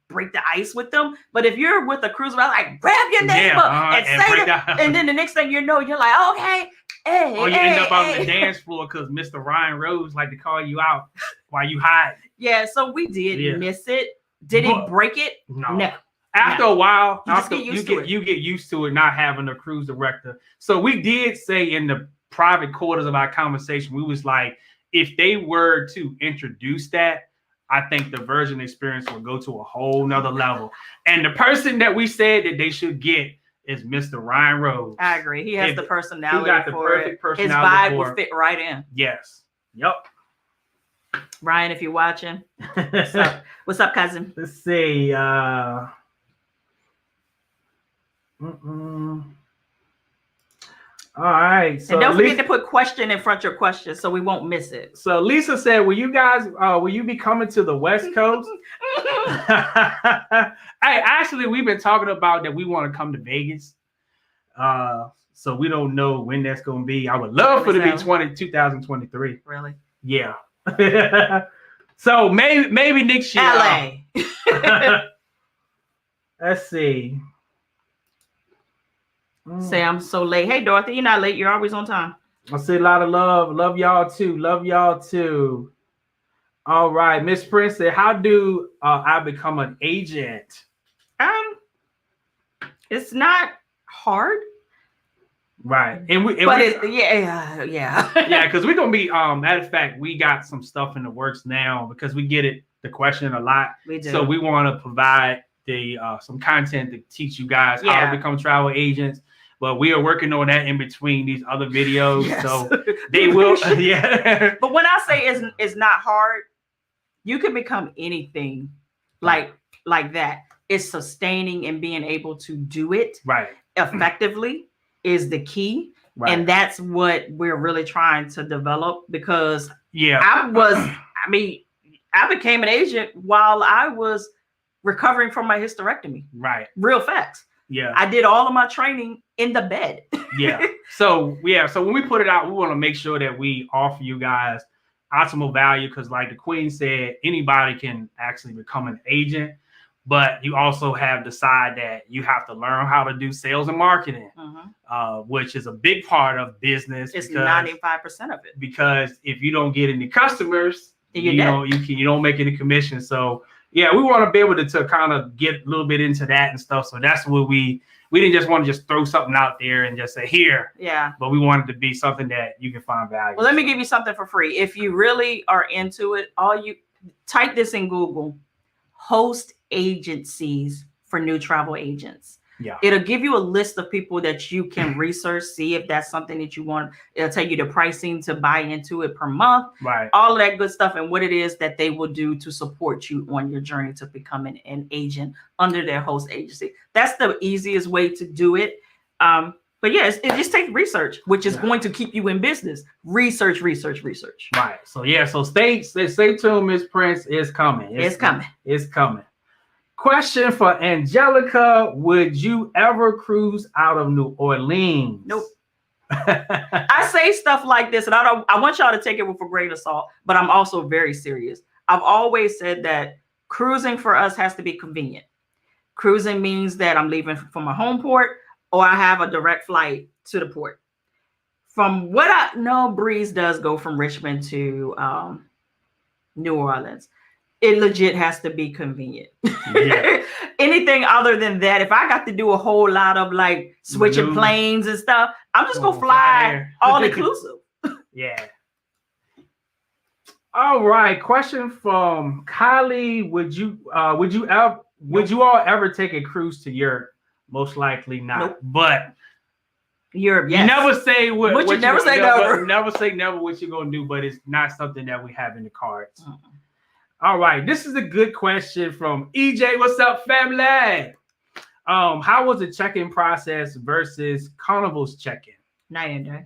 break the ice with them. But if you're with a cruise, like grab your neighbor and say that. And then the next thing you know, you're like, okay. Hey, or you end up on the dance floor because Mr. Ryan Rose like to call you out while you hide. Yeah, so we did miss it. Did it break it? No. After a while, you get used to it not having a cruise director. So we did say in the private quarters of our conversation, we was like, if they were to introduce that, I think the Virgin experience will go to a whole nother level. And the person that we said that they should get is Mr. Ryan Rose. I agree. He has the personality. He got the perfect personality. His vibe would fit right in. Yes. Yep. Ryan, if you're watching, what's up? What's up, cousin? Let's see. All right. So and don't forget to put question in front of your question so we won't miss it. So Lisa said, will you be coming to the West Coast? Hey, actually, we've been talking about that we want to come to Vegas. So we don't know when that's going to be. I would love for it to be 2023. Really? Yeah. So maybe next year. LA. Let's see. Say I'm so late. Hey, Dorothy, you're not late. You're always on time. I see a lot of love. Love y'all too. Love y'all too. All right. Miss Prince said, how do I become an agent? It's not hard. Right. Yeah. Because we're gonna be matter of fact, we got some stuff in the works now because we get the question a lot. We do. So we want to provide some content to teach you guys how to become travel agents. But we are working on that in between these other videos. Yes. So they will But when I say it's not hard, you can become anything like that. It's sustaining and being able to do it effectively is the key. Right. And that's what we're really trying to develop because I became an agent while I was recovering from my hysterectomy. Right. Real facts. Yeah. I did all of my training in the bed. So when we put it out, we want to make sure that we offer you guys optimal value because like the Queen said, anybody can actually become an agent. But you also have to decide that you have to learn how to do sales and marketing, which is a big part of business. It's 95% of it. Because if you don't get any customers, you don't make any commission. So yeah, we want to be able to kind of get a little bit into that and stuff. So that's what we didn't just want to just throw something out there and just say here. Yeah. But we wanted to be something that you can find value. Well, let me give you something for free. If you really are into it, type this in Google. Host agencies for new travel agents. Yeah. It'll give you a list of people that you can research, see if that's something that you want. It'll tell you the pricing to buy into it per month. Right. All of that good stuff and what it is that they will do to support you on your journey to becoming an agent under their host agency. That's the easiest way to do it. But yes, it just takes research, which is going to keep you in business. Research. Right. So stay tuned. Miss Prince is coming. It's coming. Question for Angelica: would you ever cruise out of New Orleans? Nope. I say stuff like this, and I want y'all to take it with a grain of salt, but I'm also very serious. I've always said that cruising for us has to be convenient. Cruising means that I'm leaving from my home port, or I have a direct flight to the port. From what I know, Breeze does go from Richmond to New Orleans. It legit has to be convenient. Yeah. Anything other than that, if I got to do a whole lot of like switching planes and stuff, I'm just gonna fly all inclusive. Yeah. All right. Question from Kylie: would you all ever take a cruise to Europe? Most likely not. Nope. But Europe, yes. You never say what you never say never. Never say never what you're gonna do, but it's not something that we have in the cards. All right, this is a good question from EJ. What's up, family? How was the check-in process versus Carnival's check-in? Night and day.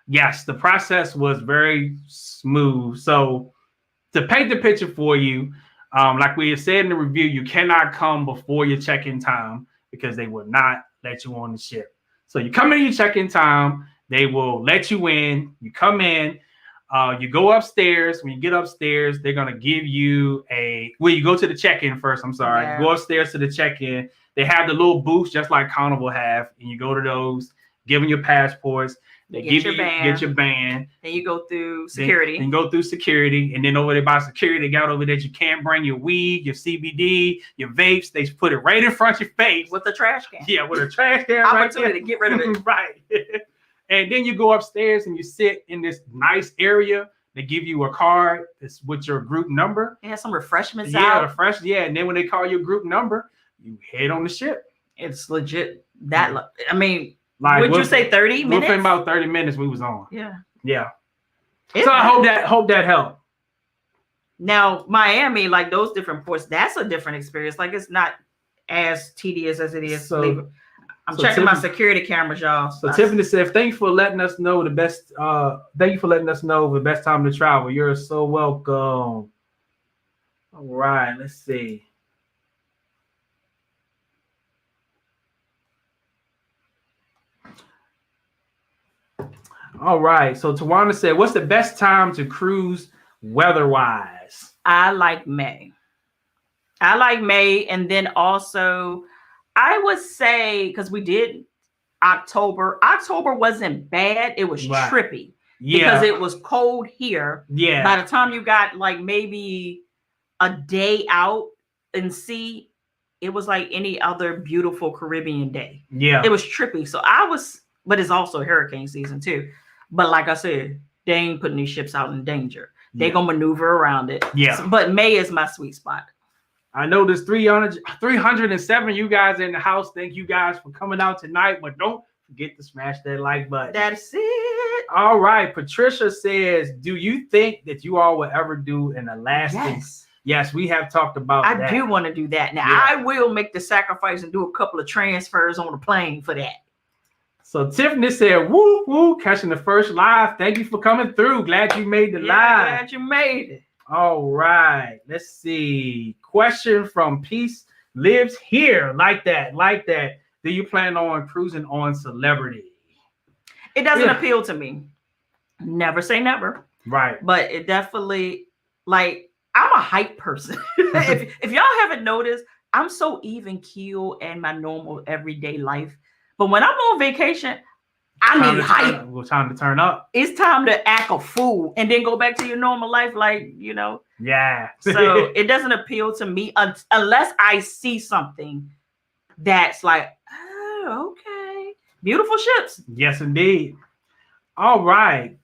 Yes, the process was very smooth. So to paint the picture for you, like we had said in the review, you cannot come before your check-in time because they will not let you on the ship. So you come in your check-in time, they will let you in, you come in, you go upstairs. When you get upstairs, they're going to give you you go to the check-in first, I'm sorry. Yeah. Go upstairs to the check-in. They have the little booths just like Carnival have, and you go to those, give them your passports. They get your band. Then you go through security. Then you go through security. And then over there by security, they got over there you can't bring your weed, your CBD, your vapes. They put it right in front of your face. With a trash can. Yeah, with a trash can. Opportunity to get rid of it. Right. And then you go upstairs and you sit in this nice area. They give you a card. It's with your group number. They have some refreshments out. Yeah. And then when they call your group number, you head on the ship. It's legit. Would you say 30 minutes? Within about 30 minutes we was on. Yeah. So I hope that helped. Now, Miami, like those different ports, that's a different experience. Like it's not as tedious as it is. I'm checking my security cameras, y'all. So Tiffany said, "Thank you for letting us know the best. Thank you for letting us know the best time to travel. You're so welcome." All right, let's see. All right. So Tawana said, "What's the best time to cruise weather-wise?" I like May. And then also I would say, because we did October. October wasn't bad. It was trippy because it was cold here. Yeah. By the time you got like maybe a day out and sea, it was like any other beautiful Caribbean day. Yeah. It was trippy. So but it's also hurricane season too. But like I said, they ain't putting these ships out in danger. They're going to maneuver around it. Yeah. So, but May is my sweet spot. I know there's 307 you guys in the house. Thank you guys for coming out tonight. But don't forget to smash that like button. That's it. All right. Patricia says, do you think that you all will ever do an Alaskan? Yes, we have talked about that. I do want to do that. Now, I will make the sacrifice and do a couple of transfers on the plane for that. So Tiffany said, woo, woo, catching the first live. Thank you for coming through. Glad you made the live. Glad you made it. All right. Let's see. Question from Peace Lives Here. Like that. Do you plan on cruising on Celebrity? It doesn't appeal to me. Never say never. Right. But it definitely, like, I'm a hype person. if y'all haven't noticed, I'm so even keel in my normal everyday life. But when I'm on vacation, I need hype. Time to turn up. It's time to act a fool and then go back to your normal life, like, you know. Yeah. So it doesn't appeal to me unless I see something that's like, oh, okay. Beautiful ships. Yes, indeed. All right.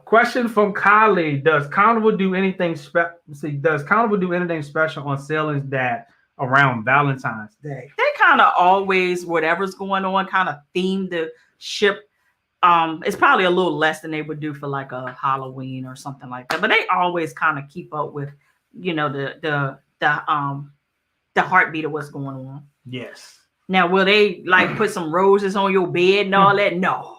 Question from Kylie: does Carnival do anything special? Does Carnival do anything special on sailings that around Valentine's Day? They kind of always, whatever's going on, kind of theme the ship. It's probably a little less than they would do for like a Halloween or something like that. But they always kind of keep up with, you know, the heartbeat of what's going on. Yes. Now, will they like put some roses on your bed and all that? No.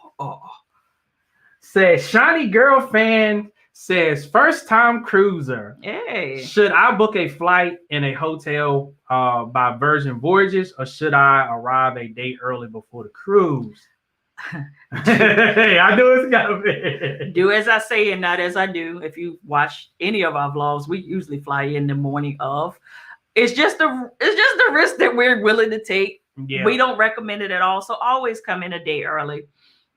Says Shiny Girl fan says first time cruiser. Hey. Should I book a flight in a hotel by Virgin Voyages, or should I arrive a day early before the cruise? Hey, I know it's gotta be. Do as I say and not as I do. If you watch any of our vlogs, we usually fly in the morning of. It's just the risk that we're willing to take. Yeah. We don't recommend it at all. So always come in a day early.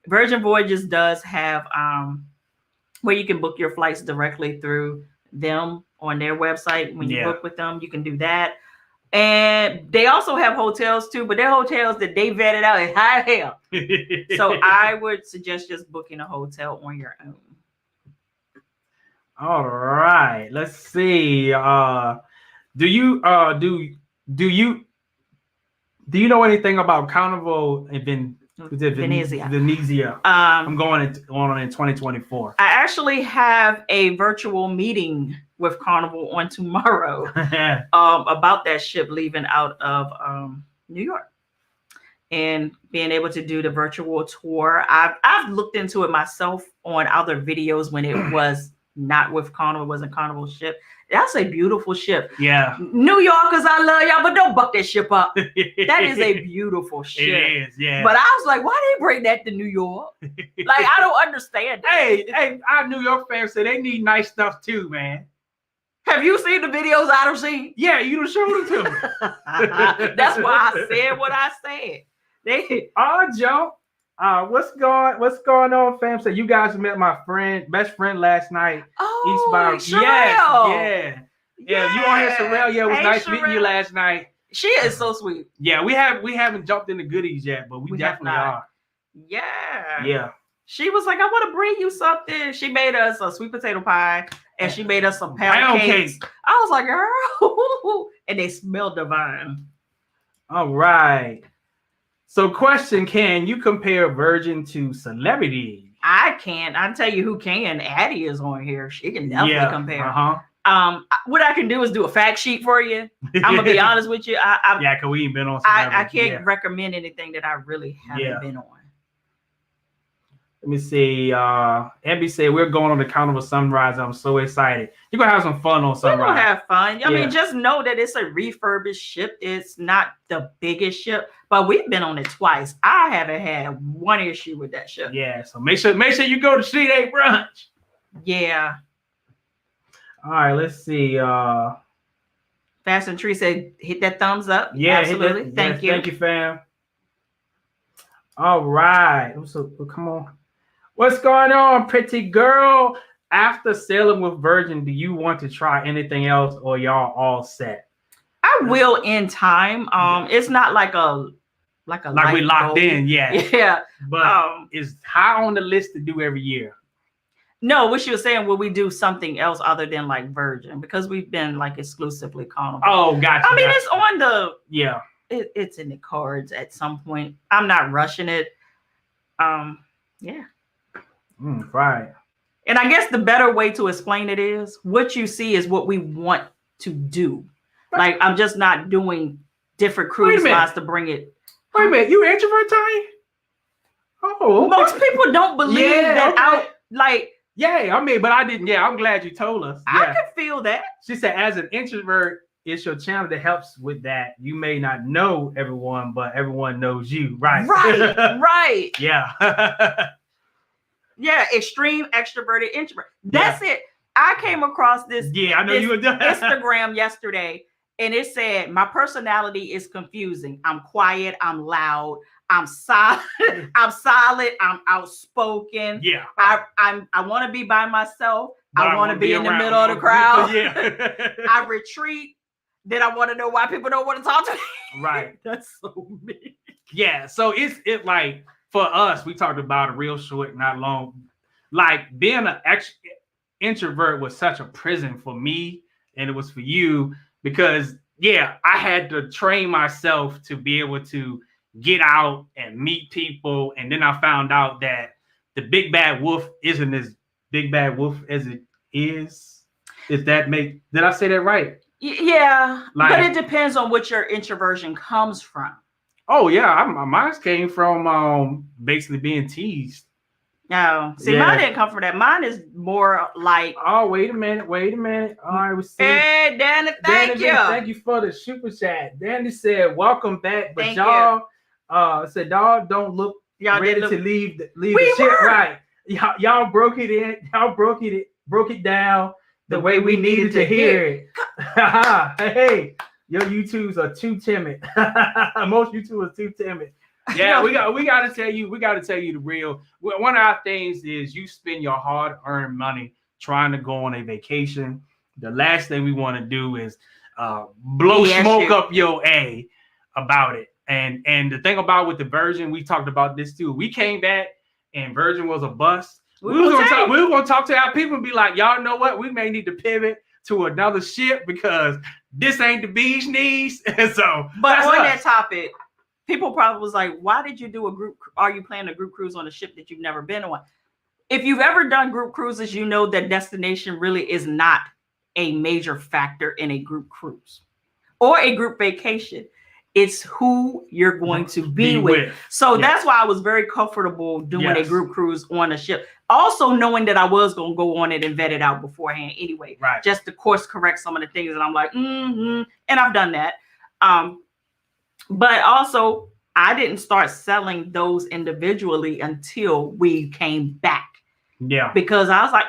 Virgin Voyages does have where you can book your flights directly through them on their website. When you book with them, you can do that. And they also have hotels too, but they're hotels that they vetted out as high as hell. So I would suggest just booking a hotel on your own. All right. Let's see. Do you know anything about Carnival and Venezia? I'm going on in 2024. I actually have a virtual meeting with Carnival on tomorrow about that ship leaving out of New York and being able to do the virtual tour. I've looked into it myself on other videos when it was not with Carnival, it wasn't Carnival ship. That's a beautiful ship. Yeah. New Yorkers, I love y'all, but don't buck that ship up. That is a beautiful ship. It is, yeah. But I was like, why they bring that to New York? Like, I don't understand. Hey, our New York fans say they need nice stuff too, man. Have you seen the videos I don't see? Yeah, you done showed them to me. That's why I said what I said. Joe. What's going on, fam? So you guys met my best friend last night. Oh, Sherelle. Yeah. You on here, Sherelle? Yeah, it was nice meeting you last night. She is so sweet. Yeah, we haven't jumped into goodies yet, but we definitely are. Yeah. Yeah. She was like, I want to bring you something. She made us a sweet potato pie and she made us some pound cakes. I was like, girl, and they smelled divine. All right. So question, can you compare Virgin to Celebrity? I can't. I'll tell you who can. Addie is on here. She can definitely compare. What I can do is do a fact sheet for you. I'm going to be honest with you. Because we ain't been on Celebrity. I can't recommend anything that I really haven't been on. Let me see. Abby said we're going on the Carnival Sunrise. I'm so excited. You're gonna have some fun on Sunrise. We're gonna have fun. I mean, just know that it's a refurbished ship. It's not the biggest ship, but we've been on it twice. I haven't had one issue with that ship. Yeah. So make sure you go to Street 8 brunch. Yeah. All right, let's see. Fast and Tree said, hit that thumbs up. Yeah, absolutely. Thank you, fam. All right. So come on. What's going on, pretty girl? After sailing with Virgin, do you want to try anything else, or y'all all set? I will in time. It's not like we locked in, yeah. Yeah. But it's high on the list to do every year. No, what she was saying, will we do something else other than like Virgin? Because we've been like exclusively Carnival. Oh, gotcha. I mean, it's on the it's in the cards at some point. I'm not rushing it. Yeah. Right. And I guess the better way to explain it is what you see is what we want to do. Like, I'm just not doing different cruise lines to bring it. Wait a minute, you introvert, Tony? Oh, okay. Most people don't believe that out. Like, yeah, I mean, but I didn't. Yeah, I'm glad you told us. Yeah. I could feel that. She said, as an introvert, it's your channel that helps with that. You may not know everyone, but everyone knows you. Right. Right. Yeah. Yeah, extreme extroverted introvert. That's it. I came across this. Yeah, I know you were done. Instagram yesterday, and it said my personality is confusing. I'm quiet. I'm loud. I'm silent. I'm silent. I'm outspoken. Yeah. I want to be by myself. I want to be in the middle of the crowd. Yeah. I retreat. Then I want to know why people don't want to talk to me. Right. That's so me. Yeah. So it's like for us, we talked about it real short, not long. Like being an introvert was such a prison for me, and it was for you because I had to train myself to be able to get out and meet people, and then I found out that the big bad wolf isn't as big bad wolf as it is. Did I say that right? Yeah, but it depends on what your introversion comes from. Oh yeah, mine came from basically being teased. No, see, mine didn't come from that. Mine is more like. Oh, wait a minute. All right, we see. Hey, Danny, thank you. Thank you for the super chat. Danny said, "Welcome back," but y'all said, "Dog, don't look ready to leave the ship." Right? Y'all broke it in. Y'all broke it down the way we needed to hear it. Hey, your YouTubes are too timid. Most YouTubers are too timid. Yeah, we got to tell you the real. One of our things is you spend your hard-earned money trying to go on a vacation. The last thing we want to do is blow smoke up your A about it. And the thing about with the Virgin, we talked about this too. We came back and Virgin was a bust. We were gonna talk to our people and be like, y'all know what? We may need to pivot to another ship because this ain't the beach knees. And so, but on that topic, people probably was like, why did you do a group? Are you planning a group cruise on a ship that you've never been on? If you've ever done group cruises, you know that destination really is not a major factor in a group cruise or a group vacation. It's who you're going to be with. So that's why I was very comfortable doing a group cruise on a ship. Also knowing that I was going to go on it and vet it out beforehand anyway. Right. Just to course correct some of the things that I'm like, and I've done that. But also, I didn't start selling those individually until we came back. Yeah. Because I was like,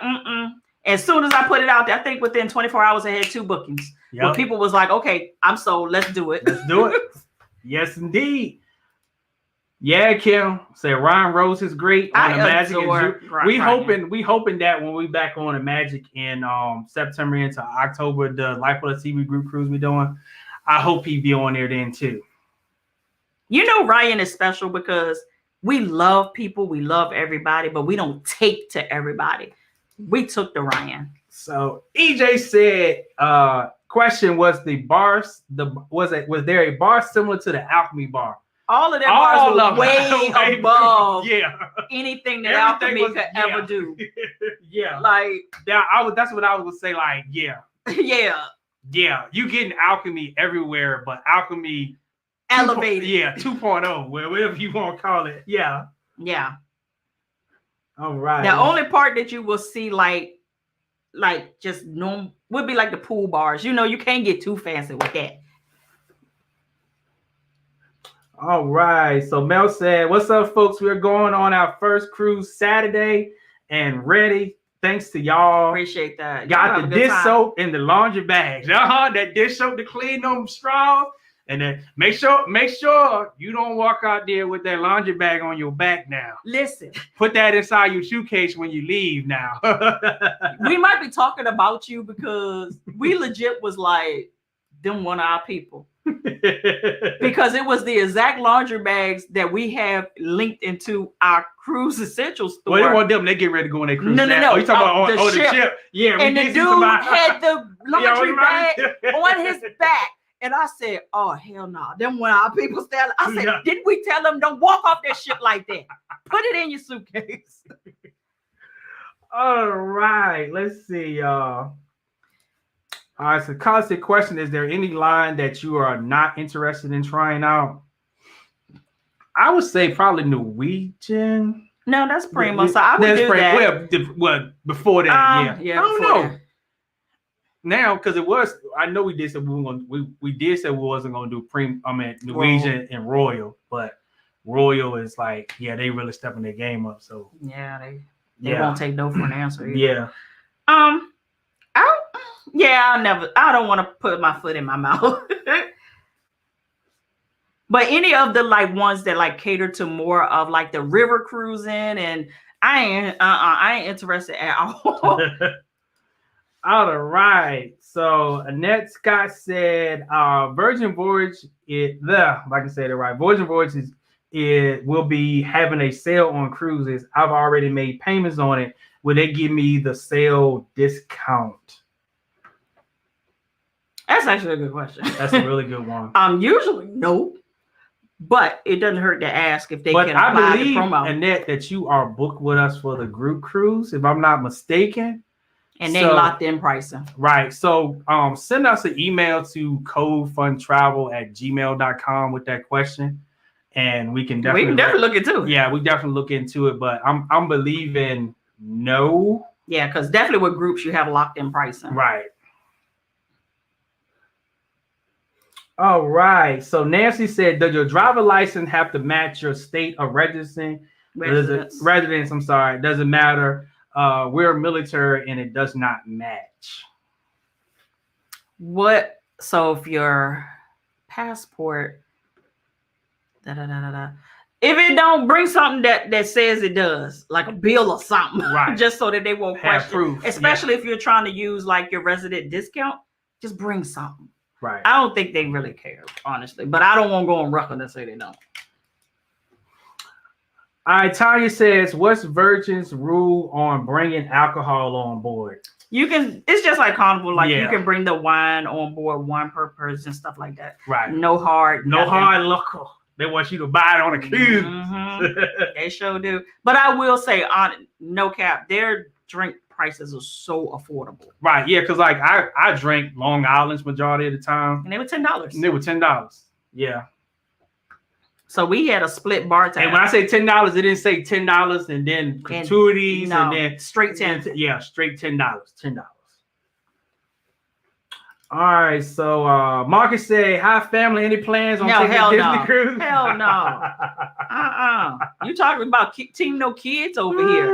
As soon as I put it out there, I think within 24 hours, I had 2 bookings. Yep. Where people was like, okay, I'm sold. Let's do it. Let's do it. Yes, indeed. Yeah, Kim said Ryan Rose is great on the Magic. We hoping that when we back on the Magic in September into October, the Life of the TV group cruise we're doing, I hope he be on there then too. You know, Ryan is special because we love people, we love everybody, but we don't take to everybody. We took to Ryan. So EJ said, question was was there a bar similar to the Alchemy bar? All of their bars were way above anything that Alchemy could ever do. Like that's what I would say. Like, yeah. You getting Alchemy everywhere, but Alchemy elevated. 2.0, whatever you want to call it. Yeah. All right. The only part that you will see like just normal would be like the pool bars. You know, you can't get too fancy with that. All right. So Mel said, what's up, folks? We're going on our first cruise Saturday and ready thanks to y'all. Appreciate that. Got the dish soap in the laundry bags. That dish soap to clean them straws. And then make sure you don't walk out there with that laundry bag on your back now. Listen. Put that inside your shoecase when you leave now. We might be talking about you because we legit was like, them one of our people. Because it was the exact laundry bags that we have linked into our cruise essentials store. Well, they want them. They get ready to go on their cruise. No. Oh, you talking about the ship? Yeah. And the dude had the laundry bag on his back. And I said, oh, hell no. Them one of our people standing. I said, didn't we tell them don't walk off that shit like that? Put it in your suitcase. All right. Let's see, y'all. All right. So, constant question: is there any line that you are not interested in trying out? I would say probably Norwegian. No, that's Primo. So I would do that. Well, before that, yeah. I don't know. That. Now, because it was, I know we did say we did say we wasn't gonna do Norwegian and Royal, but Royal is like, yeah, they really stepping their game up. So they won't take no for an answer either. Yeah. I don't want to put my foot in my mouth. But any of the like ones that like cater to more of like the river cruising, and I ain't interested at all. All right. So Annette Scott said, Virgin Voyage like I said it right. Virgin Voyage will be having a sale on cruises. I've already made payments on it. Will they give me the sale discount? That's actually a good question. That's a really good one. Usually no, but it doesn't hurt to ask if they can apply I believe, the promo. Annette, that you are booked with us for the group cruise, if I'm not mistaken. And they locked in pricing. Right. So send us an email to codefundtravel@gmail.com with that question. And we can definitely look into it. Yeah, we definitely look into it. But I'm believing no. Yeah, because definitely with groups you have locked in pricing. Right. All right. So Nancy said, does your driver license have to match your state of residence? I'm sorry. It doesn't matter. We're military and it does not match. So if your passport, if it don't bring something that says it does, like a bill or something, right? Just so that they won't question proof. Especially if you're trying to use like your resident discount, just bring something. Right. I don't think they really care, honestly, but I don't want to go on record and say they don't. All right, Tanya says, what's Virgin's rule on bringing alcohol on board? It's just like Carnival, like you can bring the wine on board, one per person, stuff like that. Right. No hard liquor. They want you to buy it on a cruise. Mm-hmm. They sure do. But I will say, on no cap, their drink prices are so affordable. Right, yeah, because like I drank Long Island's majority of the time. And they were $10. And they were $10. Yeah. So we had a split bar tab. And when I say $10, it didn't say $10 and then gratuities and then straight 10. Yeah, straight $10. $10. All right, so Marcus said, hi family, any plans on taking a Disney cruise? Hell no. You talking about Team No Kids over here.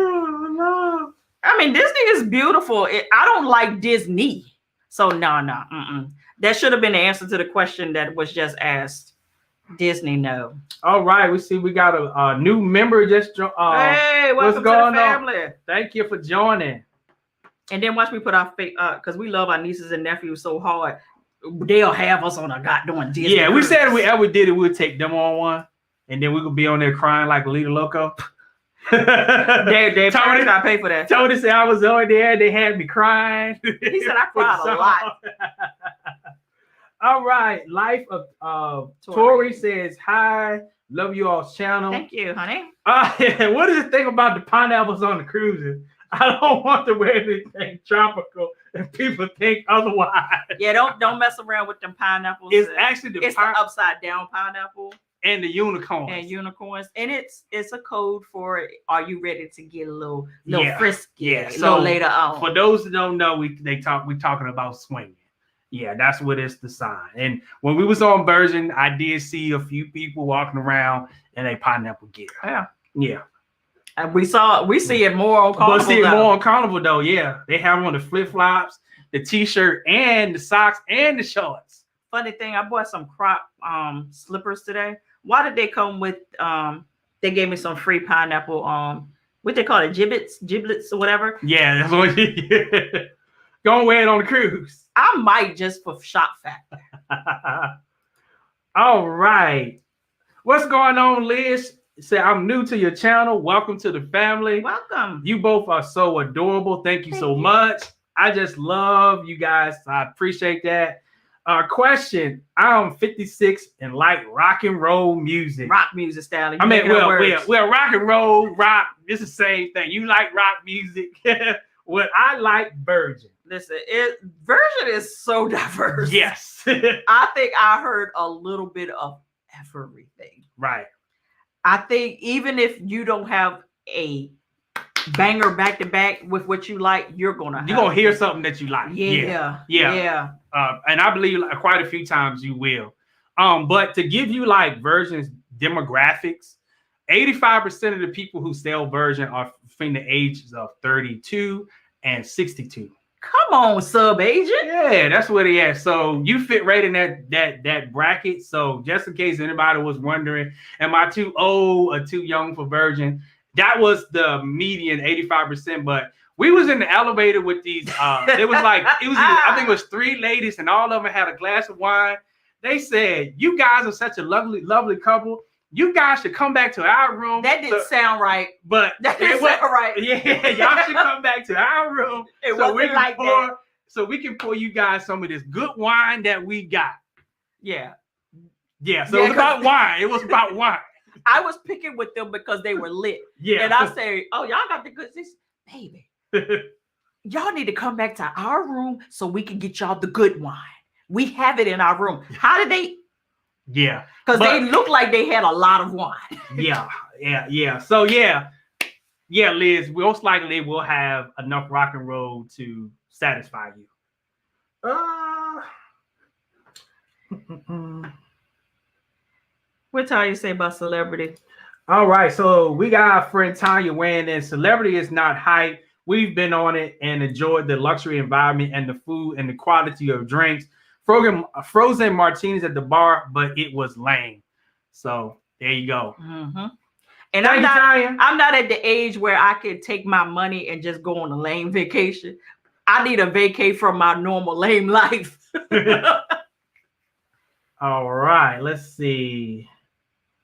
No. I mean, Disney is beautiful. I don't like Disney. So no. That should have been the answer to the question that was just asked. Disney, no. All right, we got a new member just hey, welcome to the family. Thank you for joining. And then watch me put our face because we love our nieces and nephews so hard. They'll have us on a goddamn Disney. Yeah, we said if we ever did it, we'd take them on one, and then we could be on there crying like Lita Loco. They Tony got to pay for that. Tony said I was on there. They had me crying. He said I cried a lot. All right, Life of Tori says hi. Love you all's channel. Thank you, honey. What does it think about the pineapples on the cruises? I don't want to wear anything tropical, and people think otherwise. Yeah, don't mess around with them pineapples. It's actually the upside down pineapple and the unicorns. And it's a code for are you ready to get a little frisky? Yeah, so later on. For those that don't know, we talking about swinging. Yeah, that's what it's the sign. And when we was on Virgin, I did see a few people walking around in a pineapple gear. Yeah. Yeah. And we see it more on Carnival. But see it more on Carnival though. Yeah, they have on the flip flops, the t-shirt, and the socks and the shorts. Funny thing, I bought some crop slippers today. Why did they come with? They gave me some free pineapple. What they call it, giblets or whatever. Yeah, that's what. Go and wear it on the cruise. I might just for shock factor. All right, what's going on, Liz? Say I'm new to your channel. Welcome to the family. Welcome. You both are so adorable. Thank you so much. I just love you guys. I appreciate that. Question: I'm 56 and like rock and roll music. Rock music style. I mean, well, rock and roll, rock. It's the same thing. You like rock music. Well, I like Virgin. Listen, Virgin is so diverse. Yes. I think I heard a little bit of everything. Right. I think even if you don't have a banger back to back with what you like, you're gonna hear something that you like. Yeah. And I believe quite a few times you will. But to give you like Virgin's demographics, 85% of the people who sell Virgin are between the ages of 32 and 62. Come on, sub agent. Yeah, that's what he has. So you fit right in that bracket. So just in case anybody was wondering, am I too old or too young for Virgin? That was the median, 85%. But we was in the elevator with these. It was I think it was 3 ladies, and all of them had a glass of wine. They said, "You guys are such a lovely, lovely couple. You guys should come back to our room." That didn't sound right. But that didn't sound right. Yeah, y'all should come back to our room. So we can pour you guys some of this good wine that we got. Yeah. Yeah. So it was about wine. It was about wine. I was picking with them because they were lit. Yeah. And I say, "Oh, y'all got the good baby. Y'all need to come back to our room so we can get y'all the good wine. We have it in our room." How did they? Yeah. Because they looked like they had a lot of wine. Yeah. So yeah, Liz, most likely we'll have enough rock and roll to satisfy you. What Tanya say about celebrity? All right, so we got our friend Tanya weighing in. Celebrity is not hype. We've been on it and enjoyed the luxury environment and the food and the quality of drinks. Frozen martinis at the bar, but it was lame. So there you go. Mm-hmm. And I'm not at the age where I can take my money and just go on a lame vacation. I need a vacay from my normal lame life. All right, let's see.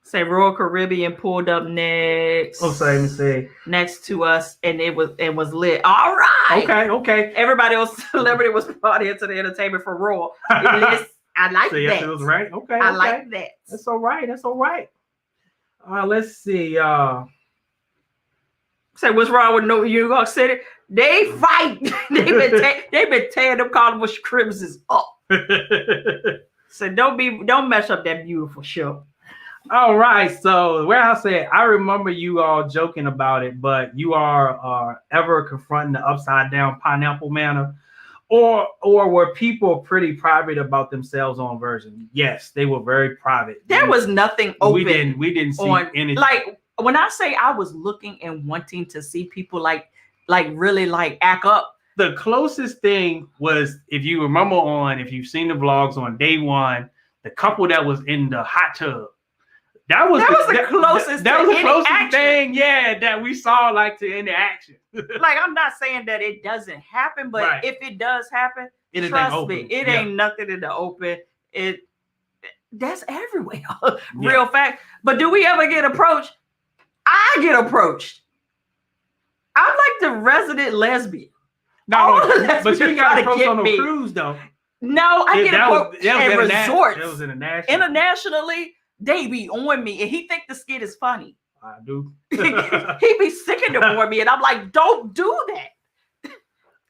Say Royal Caribbean pulled up next. Oh, sorry, let me see. Next to us, and it was lit. All right. Okay. Everybody else, celebrity was brought into the entertainment for Royal. I like that. Yes, it was right. Okay. I like that. That's all right. Let's see. Say what's wrong with New York City? They fight. They've been tearing them Carnival cruises up. So don't mess up that beautiful show. All right, so where I said, I remember you all joking about it, but you are ever confronting the upside down pineapple manner, or were people pretty private about themselves on Virgin? Yes, they were very private. There was nothing open. We didn't see anything. Like when I say I was looking and wanting to see people like really like act up. The closest thing was, if you remember if you've seen the vlogs on day one, the couple that was in the hot tub. That was the closest thing, that we saw like to any action. Like, I'm not saying that it doesn't happen, but if it does happen, trust me, it ain't nothing in the open. That's everywhere. Real fact. But do we ever get approached? I get approached. I'm like the resident lesbian. No, but you got approached on a cruise though. No, I get approached at resorts. That was Internationally. They be on me, and he think the skit is funny. I do. he be sicking to bore me, and I'm like, don't do that.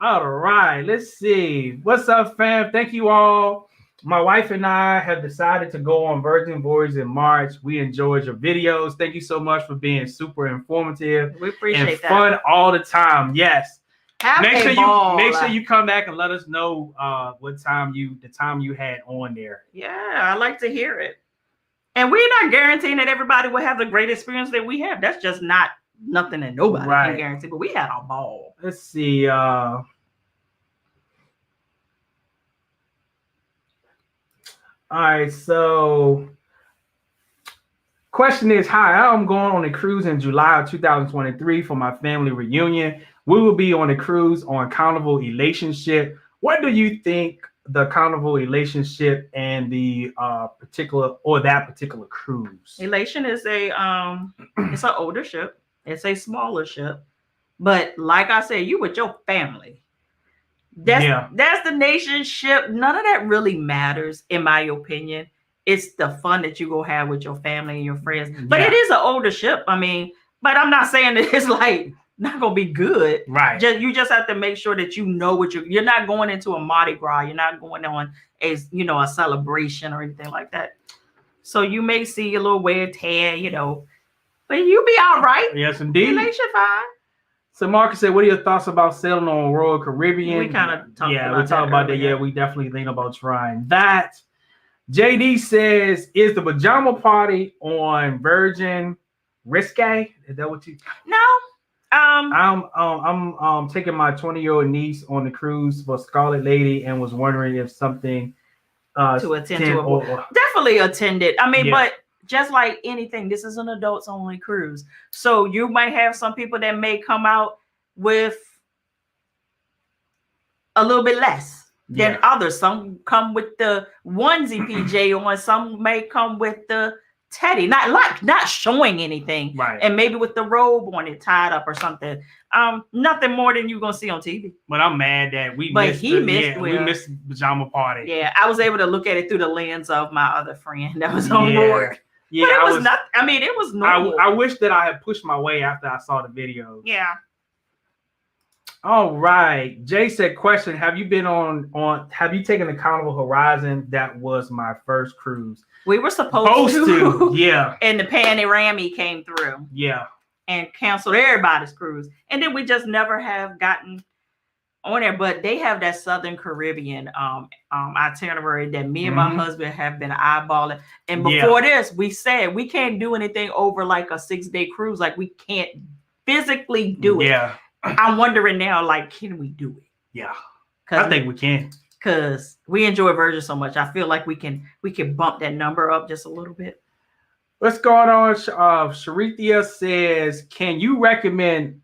All right, let's see. What's up, fam? Thank you all. My wife and I have decided to go on Virgin Voyages in March. We enjoyed your videos. Thank you so much for being super informative. We appreciate that. Fun all the time. Yes. Make sure you come back and let us know the time you had on there. Yeah, I like to hear it. And we're not guaranteeing that everybody will have the great experience that we have. That's just not nothing that nobody Right. can guarantee, but we had a ball. Let's see. All right, so question is, hi, I'm going on a cruise in July of 2023 for my family reunion. We will be on a cruise on Carnival Relationship. What do you think the Carnival Relationship and the that particular cruise? Elation is it's an older ship. It's a smaller ship. But like I said, you with your family. That's the nation ship. None of that really matters, in my opinion. It's the fun that you go have with your family and your friends. But it is an older ship. I mean, but I'm not saying that it's like not gonna be good. Right. You just have to make sure that you know what you're not going into a Mardi Gras. You're not going on a celebration or anything like that. So you may see a little wear tear, but you'll be all right. Yes, indeed. Elation fine. So Marcus said, what are your thoughts about sailing on Royal Caribbean? We kind of talked about that. We talked about that. Yeah, we definitely think about trying that. JD says, is the pajama party on Virgin risque? Is that what you? No. I'm taking my 20-year-old niece on the cruise for Scarlet Lady and was wondering if something to attend to definitely attended. I mean, but just like anything, this is an adults only cruise. So you might have some people that may come out with a little bit less than others. Some come with the onesie PJ on, some may come with the teddy, not showing anything, right? And maybe with the robe on it tied up or something. Nothing more than you're gonna see on TV. But I'm mad that we missed the pajama party. Yeah, I was able to look at it through the lens of my other friend that was on board. Yeah, but it was not. I mean, it was normal. I wish that I had pushed my way after I saw the video. Yeah. All right. Jay said, question, have you been have you taken the Carnival Horizon? That was my first cruise. We were supposed to. Yeah. And the panorama came through. Yeah. And canceled everybody's cruise. And then we just never have gotten on there. But they have that Southern Caribbean itinerary that me and my husband have been eyeballing. And before this, we said we can't do anything over like a 6-day cruise. Like we can't physically do it. Yeah. I'm wondering now, like, can we do it? Yeah. I think we can. Because we enjoy Virgin so much. I feel like we can bump that number up just a little bit. What's going on? Sharithia says, can you recommend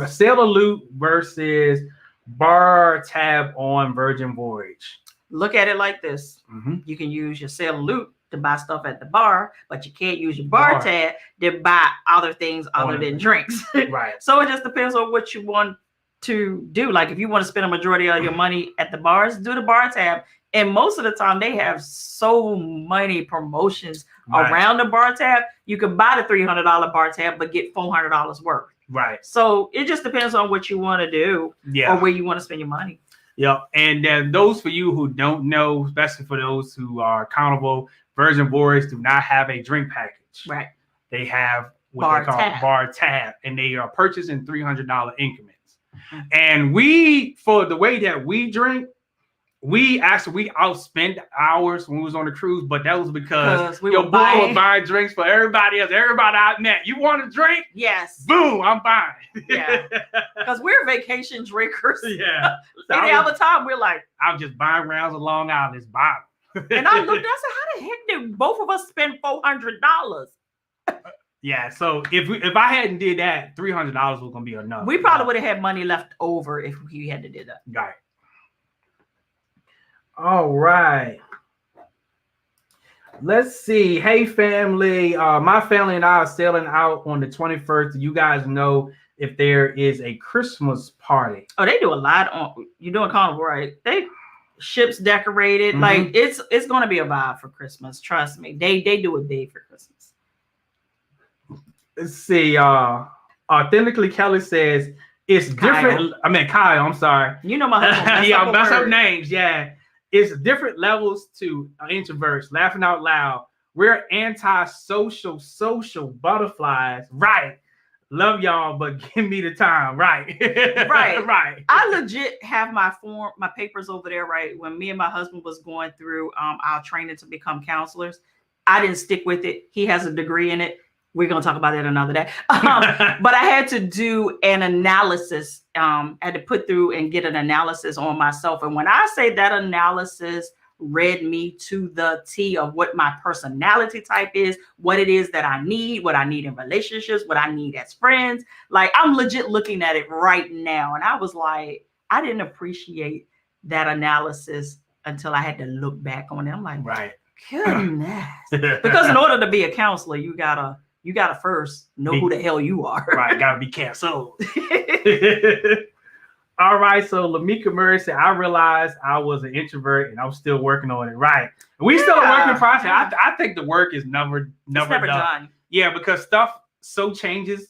Sailor Loop versus Bar Tab on Virgin Voyage? Look at it like this. You can use your Sailor Loop to buy stuff at the bar, but you can't use your bar tab to buy other things other than drinks. Right. So it just depends on what you want to do. Like if you want to spend a majority of your money at the bars, do the bar tab. And most of the time they have so many promotions around the bar tab. You can buy the $300 bar tab, but get $400 worth. Right. So it just depends on what you want to do or where you want to spend your money. Yeah. And then those for you who don't know, especially for those who are accountable, Virgin Voyage do not have a drink package. Right. They have what they call bar tab, and they are purchased in $300 increments. And for the way that we drink, we outspent hours when we was on the cruise, but that was because we were buying drinks for everybody else. Everybody I met, you want a drink? Yes. Boom, I'm buying. Yeah. Because we're vacation drinkers. Yeah. Any other time, we're like, I'm just buying rounds of Long Island, this bottle. And I looked, I said, how the heck did both of us spend $400? Yeah, so if I hadn't did that, $300 was gonna be enough. We probably would have had money left over if we had to do that. Right. All right. Let's see. Hey, family. My family and I are sailing out on the 21st. Do you guys know if there is a Christmas party? Oh, they do a lot on. You're doing Carnival, right? They ships decorated. Like it's gonna be a vibe for Christmas. Trust me. They do it big for Christmas. Let's see. Authentically Kelly says it's different. I mean, Kyle, I'm sorry. You know my husband. Yeah, I mess up names. Yeah. It's different levels to introverts. Laughing out loud. We're anti-social butterflies. Right. Love y'all, but give me the time. Right. Right. Right. I legit have my papers over there, right? When me and my husband was going through our training to become counselors, I didn't stick with it. He has a degree in it. We're going to talk about that another day. But I had to do an analysis. I had to put through and get an analysis on myself. And when I say that analysis read me to the T of what my personality type is, what it is that I need, what I need in relationships, what I need as friends. Like, I'm legit looking at it right now. And I was like, I didn't appreciate that analysis until I had to look back on it. I'm like, right. Goodness. Because in order to be a counselor, you gotta first know who the hell you are. Right, gotta be canceled. All right, so Lamika Murray said, I realized I was an introvert and I'm still working on it. Right. We still a work in process. I think the work is never done. Yeah, because stuff so changes.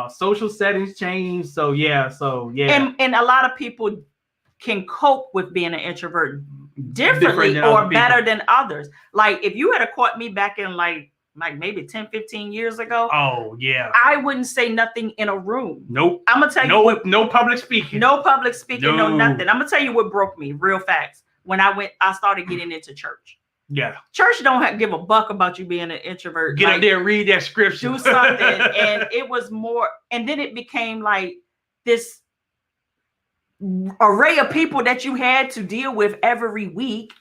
Social settings change. So yeah. And a lot of people can cope with being an introvert differently or better than others. Like, if you had caught me back in like maybe 10, 15 years ago. Oh, yeah. I wouldn't say nothing in a room. Nope. I'm going to tell you. No public speaking. No public speaking, no nothing. I'm going to tell you what broke me real fast. When I started getting into church. Yeah. Church don't give a buck about you being an introvert. Get up there and read that scripture. Do something. And it was more, and then it became like this array of people that you had to deal with every week.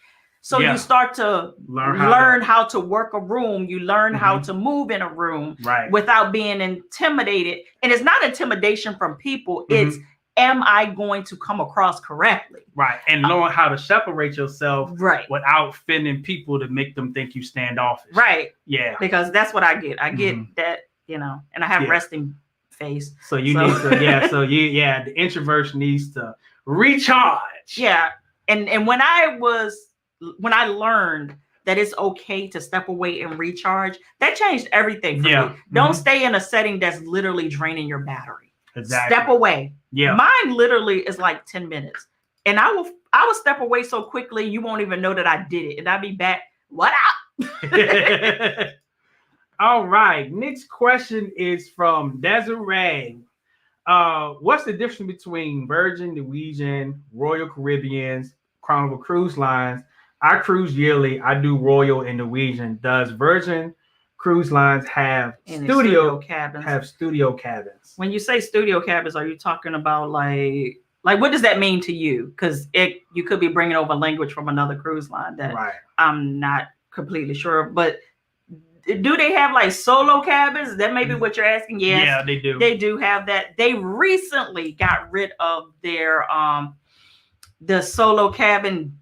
So you start to learn how to work a room. You learn how to move in a room without being intimidated. And it's not intimidation from people. It's, am I going to come across correctly? Right. And learn how to separate yourself without offending people to make them think you standoffish. Right. Yeah. Because that's what I get. I get that, and I have resting face. So you need to, the introvert needs to recharge. Yeah. And when I learned that it's okay to step away and recharge, that changed everything for me. Don't stay in a setting that's literally draining your battery. Exactly. Step away. Yeah. Mine literally is like 10 minutes. And I will step away so quickly you won't even know that I did it. And I'll be back. What up? All right. Next question is from Desiree. What's the difference between Virgin, Norwegian, Royal Caribbean's, Carnival Cruise Lines? I cruise yearly. I do Royal and Norwegian. Does Virgin Cruise Lines have studio cabins? When you say studio cabins, are you talking about like what does that mean to you? Because you could be bringing over language from another cruise line that I'm not completely sure. But do they have like solo cabins? That may be what you're asking. Yes, yeah, they do. They do have that. They recently got rid of their the solo cabin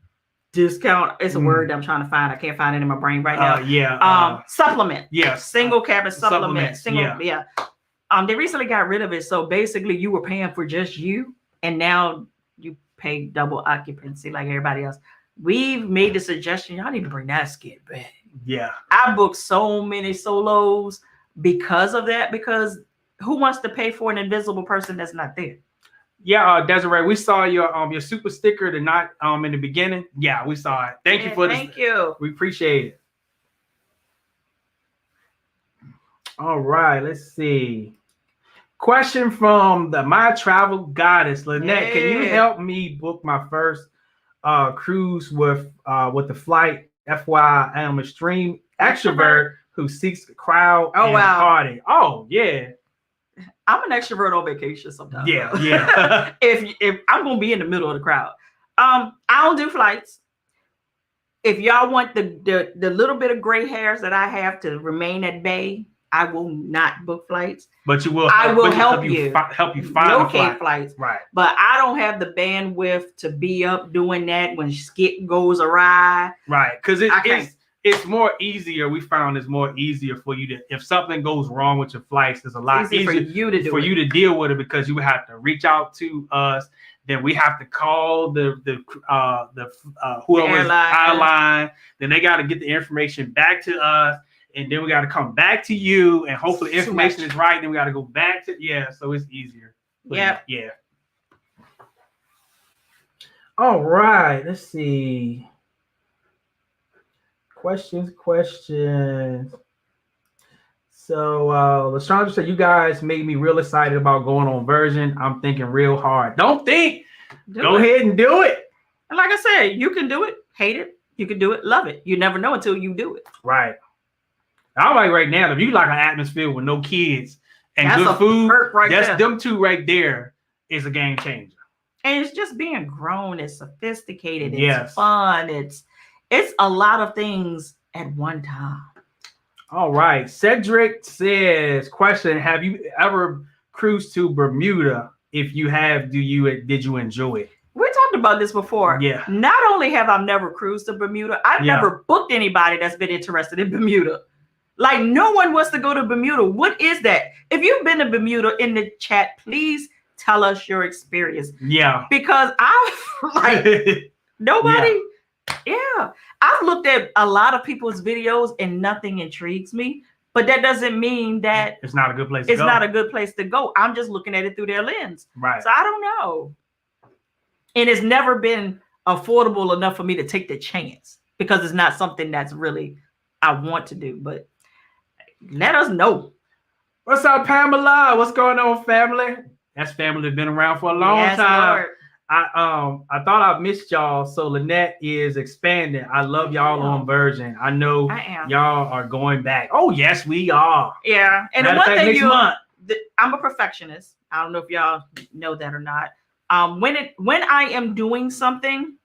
discount. It's a word that I'm trying to find. I can't find it in my brain right now. Supplement. Yes. Single cabin supplement. They recently got rid of it. So basically you were paying for just you, and now you pay double occupancy like everybody else. We've made the suggestion, y'all need to bring that skit back. Yeah. I booked so many solos because of that, because who wants to pay for an invisible person that's not there? Yeah, Desiree, we saw your super sticker in the beginning. Yeah, we saw it. Thank you for this. Thank you. We appreciate it. All right, let's see. Question from My Travel Goddess, Lynette. Can you help me book my first cruise with the flight? FYI, I am a extreme extrovert who seeks the crowd and party. Oh, yeah. I'm an extrovert on vacation sometimes. Yeah. If I'm gonna be in the middle of the crowd, I don't do flights. If y'all want the little bit of gray hairs that I have to remain at bay, I will not book flights. But you will. I will help you find locate flights. Right. But I don't have the bandwidth to be up doing that when skit goes awry. Right. Because it's more easier. We found it's more easier for you to, if something goes wrong with your flights, it's a lot easier for you to deal with it, because you have to reach out to us. Then we have to call the whoever's airline. Then they got to get the information back to us, and then we got to come back to you, and hopefully information is right. Then we got to go back to so it's easier. Yeah. All right. Let's see. Questions. So Lashandra said, you guys made me real excited about going on Virgin. I'm thinking real hard. Don't think. Go ahead and do it. And like I said, you can do it, hate it. You can do it, love it. You never know until you do it. Right. I'm like right now, if you like an atmosphere with no kids and That's good a food, perk right that's there. them two right there is a game changer. And it's just being grown, it's sophisticated, it's Yes. fun, it's a lot of things at one time. All right. Cedric says, question, have you ever cruised to Bermuda? If you have, did you enjoy it? We talked about this before. Yeah. Not only have I never cruised to Bermuda, I've never booked anybody that's been interested in Bermuda. Like, no one wants to go to Bermuda. What is that? If you've been to Bermuda, in the chat, please tell us your experience. Yeah. Because I've like nobody. Yeah. I've looked at a lot of people's videos and nothing intrigues me. But that doesn't mean that it's not a good place to go. It's not a good place to go. I'm just looking at it through their lens. Right. So I don't know. And it's never been affordable enough for me to take the chance because it's not something that's really I want to do. But let us know. What's up, Pamela? What's going on, family? That's family that's been around for a long time. Lord. I thought I missed y'all. So Lynette is expanding. I love y'all on Virgin. I know y'all are going back. Oh yes, we are. Yeah, and Matter one fact, thing month. I'm a perfectionist. I don't know if y'all know that or not. When I am doing something,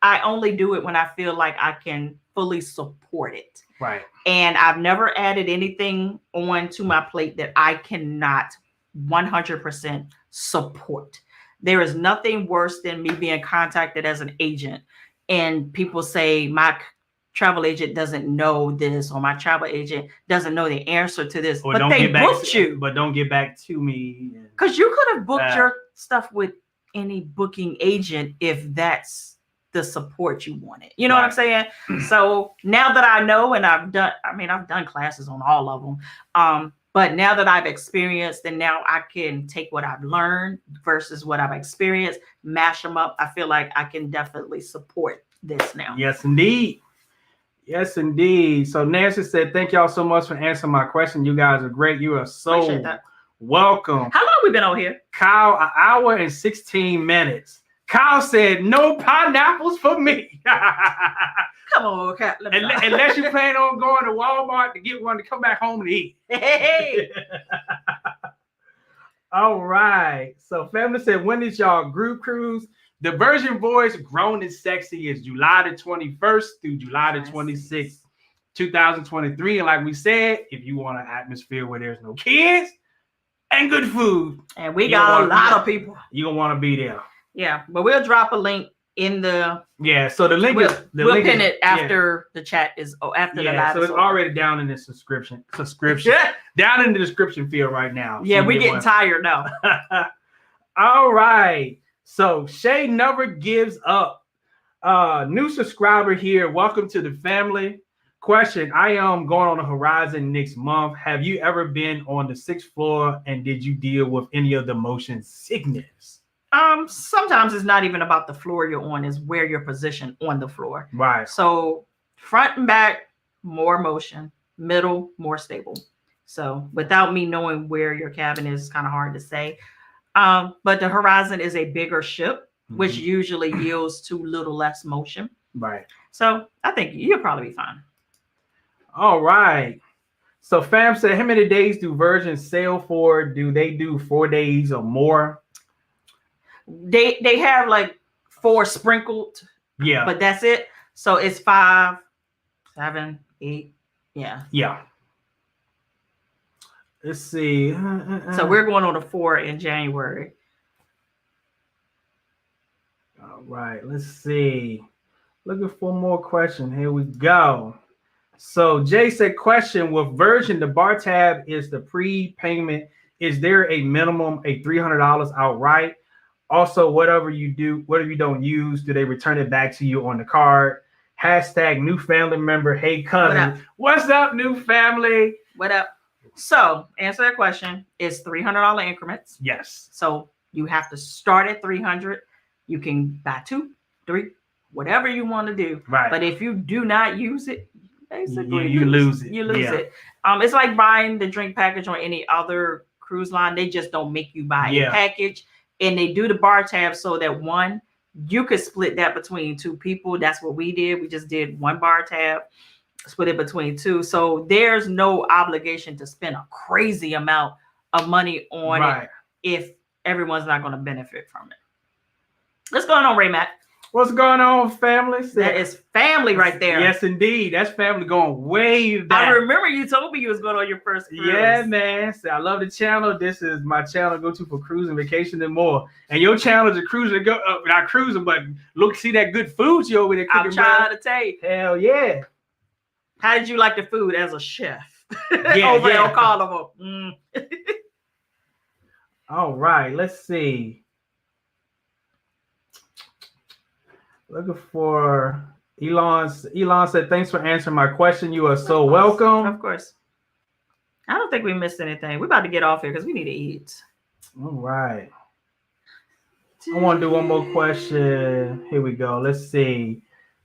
I only do it when I feel like I can fully support it. Right. And I've never added anything onto my plate that I cannot 100% support. There is nothing worse than me being contacted as an agent and people say my travel agent doesn't know this or my travel agent doesn't know the answer to this, or but don't they get back booked you. But don't get back to me. Because you could have booked your stuff with any booking agent if that's the support you wanted. You know what I'm saying? So now that I know, and I've done classes on all of them. But now that I've experienced and now I can take what I've learned versus what I've experienced, mash them up. I feel like I can definitely support this now. Yes, indeed. Yes, indeed. So Nancy said, thank y'all so much for answering my question. You guys are great. You are so welcome. How long have we been on here? Kyle, 1 hour and 16 minutes. Kyle said, no pineapples for me. Come on, Cat. Unless you plan on going to Walmart to get one to come back home and eat. Hey. All right. So family said, when is y'all group cruise? The Virgin Voyage Grown and Sexy is July the 21st through July the 26th, 2023. And like we said, if you want an atmosphere where there's no kids and good food. And we got a lot of people. You're going to want to be there. Yeah, but we'll drop a link in the so the link we'll pin it after the chat is after the live. So it's already down in the subscription down in the description field right now. Yeah, we're getting tired now. All right. So Shay never gives up. New subscriber here. Welcome to the family. Question: I am going on the Horizon next month. Have you ever been on the 6th floor and did you deal with any of the motion sickness? Sometimes it's not even about the floor you're on, is where you're positioned on the floor. Right. So front and back, more motion, middle, more stable. So without me knowing where your cabin is, it's kind of hard to say. But the Horizon is a bigger ship, which usually yields to little less motion. Right. So I think you'll probably be fine. All right. So fam said, how many days do Virgin sail for? Do they do 4 days or more? They have like 4 sprinkled, but that's it. So it's 5, 7, 8, yeah. Let's see. So we're going on a 4 in January. All right, let's see. Looking for more questions. Here we go. So Jay said, question: with Virgin, the bar tab is the prepayment. Is there a minimum, a $300 outright? Also, whatever you don't use, do they return it back to you on the card? Hashtag new family member. Hey, cousin. What's up, new family? What up? So, answer that question. It's $300 increments. Yes. So you have to start at $300. You can buy 2, 3, whatever you want to do. Right. But if you do not use it, basically you lose it. You lose it. It's like buying the drink package on any other cruise line. They just don't make you buy a package. And they do the bar tab so that you could split that between 2 people. That's what we did. We just did 1 bar tab. split it between two. So there's no obligation to spend a crazy amount of money on it if everyone's not going to benefit from it. What's going on, Ray Matt? What's going on, family? That is family right there. Yes, indeed. That's family going way back. I remember you told me you was going on your first cruise. Yeah, man. So I love the channel. This is my channel to go to for cruising, vacation, and more. And your channel is a cruising, not cruising, but look, see that good food you over there cooking. I'm trying to tell you. Hell yeah. How did you like the food as a chef? Over there on Carnival. All right, let's see. Looking for Elon. Elon said, "Thanks for answering my question. You are so welcome." Of course. I don't think we missed anything. We're about to get off here because we need to eat. All right. I want to do one more question. Here we go. Let's see.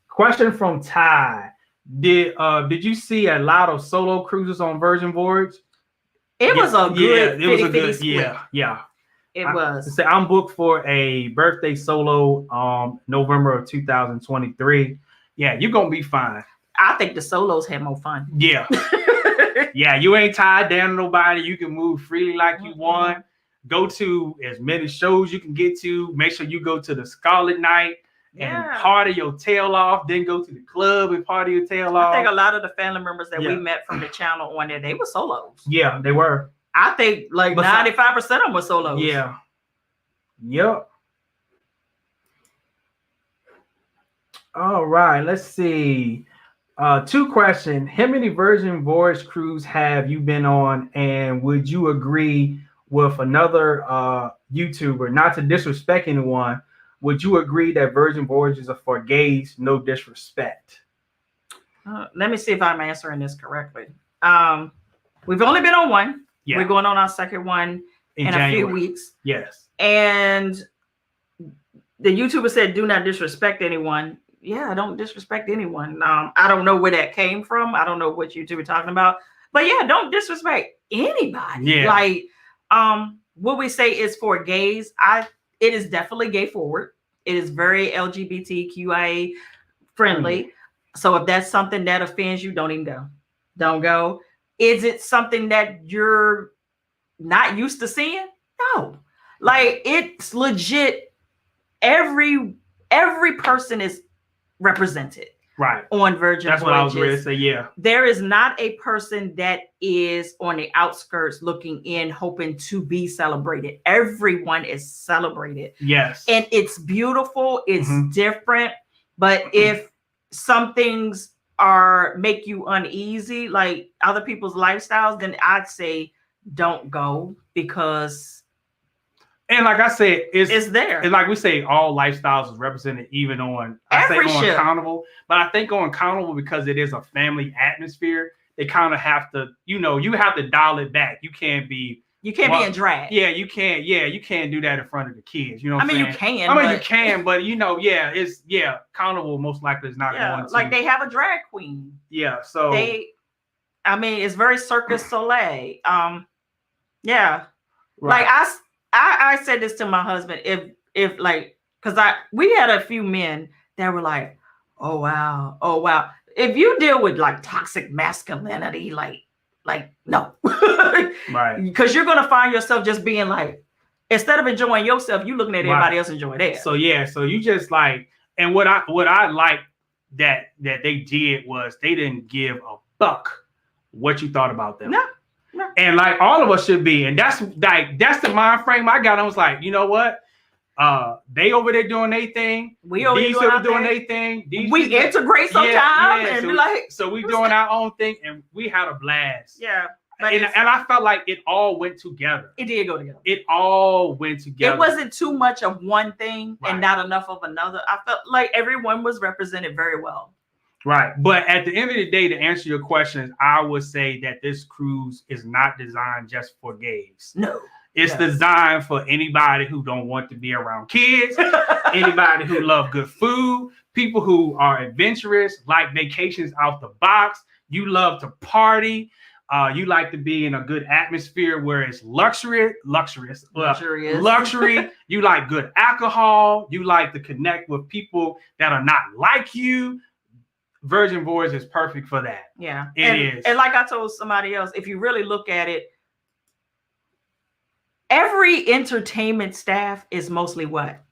Question from Ty. Did you see a lot of solo cruises on Virgin Voyage? It was a good. It was a good. Split. Yeah. It was. I'm booked for a birthday solo November of 2023. Yeah, you're gonna be fine. I think the solos had more fun. Yeah. Yeah, you ain't tied down to nobody. You can move freely like you want. Go to as many shows you can get to. Make sure you go to the Scarlet Night and party your tail off. Then go to the club and party your tail off. I think a lot of the family members that we met from the channel on there, they were solos. Yeah, they were. I think like 95% of them were solos. Yeah. Yep. All right, let's see. 2 questions. How many Virgin Voyage cruise have you been on? And would you agree with another YouTuber, not to disrespect anyone, would you agree that Virgin Voyages are for gays, no disrespect? Let me see if I'm answering this correctly. We've only been on one. Yeah. We're going on our second one in a few weeks. Yes. And the YouTuber said, do not disrespect anyone. Yeah, I don't disrespect anyone. I don't know where that came from. I don't know what YouTuber talking about. But yeah, don't disrespect anybody. Yeah. Like, what we say is for gays. It is definitely gay forward. It is very LGBTQIA friendly. So if that's something that offends you, don't even go. Don't go. Is it something that you're not used to seeing? No. Like, it's legit. Every person is represented. Right. On Virgin Voyages. That's what I was ready to say, yeah. There is not a person that is on the outskirts looking in, hoping to be celebrated. Everyone is celebrated. Yes. And it's beautiful. It's different. But if some things make you uneasy, like other people's lifestyles, then I'd say don't go, because and like I said, it's there. And like we say, all lifestyles is represented, even on Carnival. But I think on Carnival, because it is a family atmosphere, they kind of have to, you have to dial it back. You can't be in drag. Yeah, you can't. Yeah, you can't do that in front of the kids. You know what I'm saying? You can, but Carnival most likely is not going to. Like, they have a drag queen. Yeah, so it's very Circus Soleil. Yeah, right. Like I said this to my husband. If like, because we had a few men that were like, oh wow. If you deal with like toxic masculinity, like no. Right. Because you're gonna find yourself just being like, instead of enjoying yourself, you looking at everybody else enjoying theirs. So so you just like, and what I like that they did was they didn't give a fuck what you thought about them. No. And like all of us should be, and that's the mind frame I got. I was like, you know what? They over there doing their thing. We over there doing their thing. We integrate sometimes, and so we doing our own thing, and we had a blast. Yeah. And I felt like it all went together. It did go together. It all went together. It wasn't too much of one thing and not enough of another. I felt like everyone was represented very well. Right. But at the end of the day, to answer your questions, I would say that this cruise is not designed just for gays. No. It's designed for anybody who don't want to be around kids, anybody who love good food, people who are adventurous, like vacations out the box. You love to party. You like to be in a good atmosphere where it's luxury. You like good alcohol. You like to connect with people that are not like you. Virgin Voyage is perfect for that. Yeah, it is. And like I told somebody else, if you really look at it, every entertainment staff is mostly what?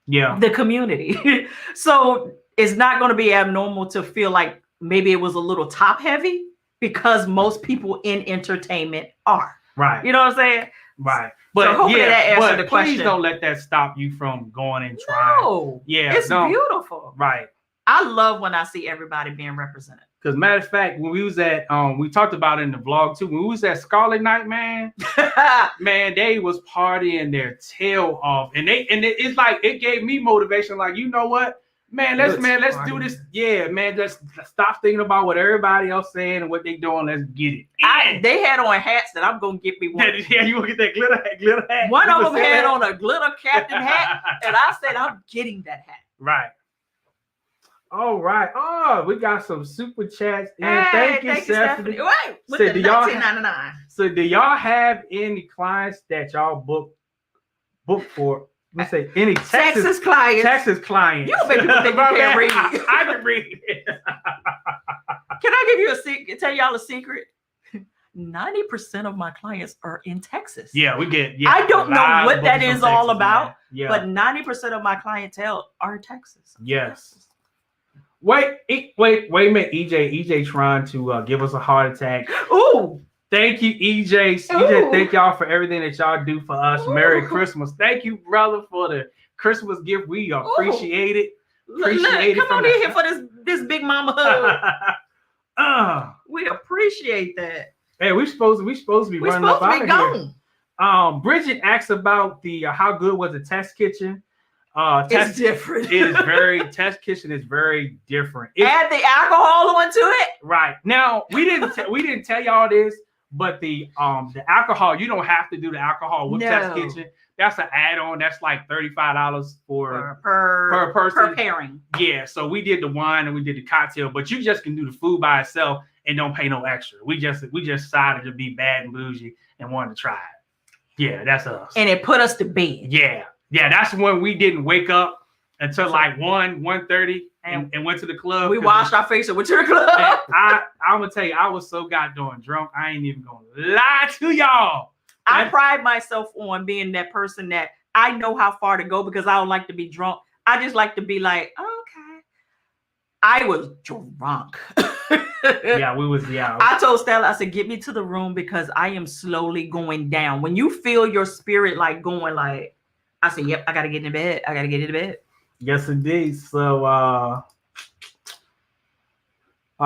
Yeah. The community. So it's not going to be abnormal to feel like maybe it was a little top heavy because most people in entertainment are. Right. You know what I'm saying? Right. But so hopefully that answered the question. Please don't let that stop you from going and trying. No. Yeah. It's beautiful. Right. I love when I see everybody being represented. Because matter of fact, when we was at we talked about it in the vlog too. When we was at Scarlet Night, man, they was partying their tail off, and it's like it gave me motivation. Like, you know what, man, let's do this. Yeah, man, just stop thinking about what everybody else saying and what they doing. Let's get it. They had on hats that I'm gonna get me one. Yeah, you want to get that glitter hat? One of them had on a glitter captain hat, and I said I'm getting that hat. Right. All right. Oh, we got some super chats. And thank you, Stephanie. Wait, with the $19.99. So do y'all have any clients that y'all book for? Let's say any Texas clients. Texas clients. You make people think you can't read. I can read. Can I give you a secret? Tell y'all a secret? 90% of my clients are in Texas. Yeah, we get. Yeah, I don't know what that is all about, yeah. But 90% of my clientele are in Texas. Yes. Wait a minute, EJ trying to give us a heart attack. Ooh. Thank you, EJ. EJ, thank y'all for everything that y'all do for us. Ooh. Merry Christmas. Thank you, brother, for the Christmas gift. We appreciate it. Appreciate it. Come on in here for this big mama hug. We appreciate that. Hey, we supposed to be running up out of here. Bridget asked about the how good was the test kitchen. It's different. Test kitchen is very different. Add the alcohol onto it. Right. Now we didn't tell y'all this, but the alcohol, you don't have to do the alcohol with test kitchen. That's an add-on. That's like $35 per person. Per pairing. Yeah. So we did the wine and we did the cocktail, but you just can do the food by itself and don't pay no extra. We just decided to be bad and bougie and wanted to try it. Yeah, that's us. And it put us to bed. Yeah. Yeah, that's when we didn't wake up until like 1:30 and went to the club. We washed our face and went to the club. I'm going to tell you, I was so goddamn drunk. I ain't even going to lie to y'all. I pride myself on being that person that I know how far to go because I don't like to be drunk. I just like to be like, okay. I was drunk. Yeah, we was. Yeah. I told Stella, I said, get me to the room because I am slowly going down. When you feel your spirit like going like, I said, yep, I got to get into bed. I got to get into bed. Yes, indeed. So,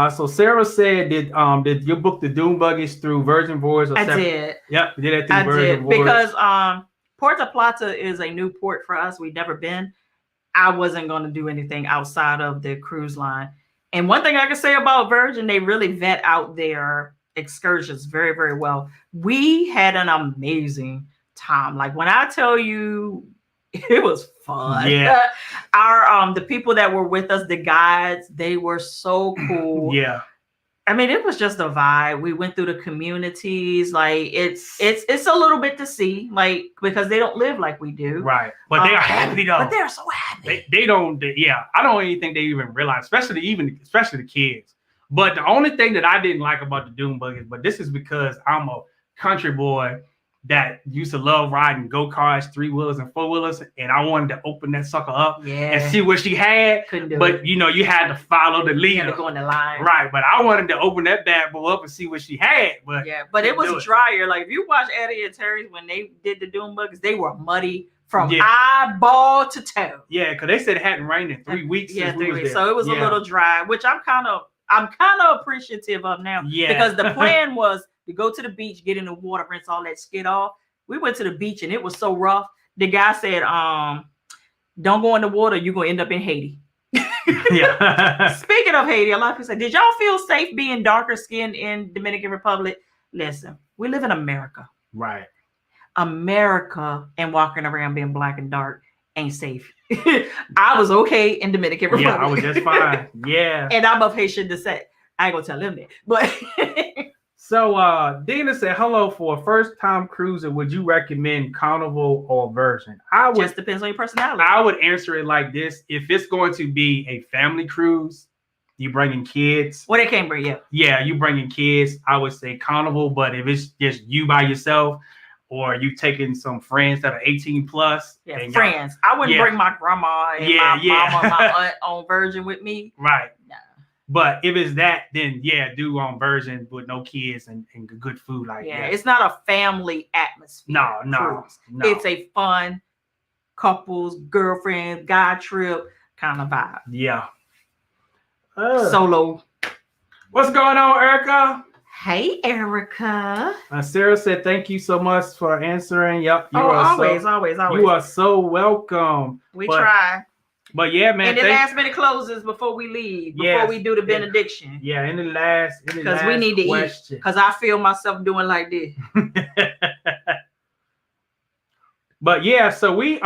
so Sarah said, did you book the Dune Buggies through Virgin Voyage? I did. Yep, you did that through Virgin Voyage. Because Puerto Plata is a new port for us. We've never been. I wasn't going to do anything outside of the cruise line. And one thing I can say about Virgin, they really vet out their excursions very, very well. We had an amazing time. Like when I tell you it was fun. Yeah. The people that were with us, the guides, they were so cool. Yeah. I mean, it was just a vibe. We went through the communities. Like it's a little bit to see, like, because they don't live like we do. Right. But they are happy though. But they're so happy. They don't, I don't even think they even realize, especially the kids. But the only thing that I didn't like about the Dune Buggies, but this is because I'm a country boy that used to love riding go-karts, 3-wheelers and 4-wheelers, and I wanted to open that sucker up and see what she had. Couldn't do but it. you know, you had to follow the leader. You had to go in the line. Right, but I wanted to open that bad boy up and see what she had. But yeah, but it was drier. Like if you watch Eddie and Terry when they did the Dune Buggies, they were muddy from eyeball to toe. Yeah, because they said it hadn't rained in 3 weeks. Yeah, 3 weeks. So it was a little dry, which I'm kind of appreciative of now. Yeah. Because the plan was to go to the beach, get in the water, rinse all that skid off. We went to the beach and it was so rough. The guy said, don't go in the water, you're gonna end up in Haiti. Yeah. Speaking of Haiti, a lot of people say, did y'all feel safe being darker skinned in Dominican Republic? Listen, we live in America. Right. America and walking around being black and dark ain't safe. I was okay in Dominican Republic. Yeah, I was just fine. Yeah. And I'm of Haitian descent. I ain't gonna tell them that. But so Dina said, hello, for a first-time cruiser, would you recommend Carnival or Virgin? Just depends on your personality. I would answer it like this. If it's going to be a family cruise, you bringing kids. Well, they can't bring you. Yeah, you bringing kids. I would say Carnival, but if it's just you by yourself, or you taking some friends that are 18 plus. Yeah, friends. I wouldn't bring my grandma and my mama and my aunt on Virgin with me. Right. Nah. But if it's that, then do on Virgin with no kids and good food like that. It's not a family atmosphere. No. It's a fun couples, girlfriends, guy trip kind of vibe. Yeah. Solo. What's going on, Erica? Hey, Erica. Sarah said, thank you so much for answering. Yep. Always. You are so welcome. We try. But yeah, man. And the last minute closes before we leave, before we do the benediction. Yeah, in the last because we need to eat. Because I feel myself doing like this. But yeah, so we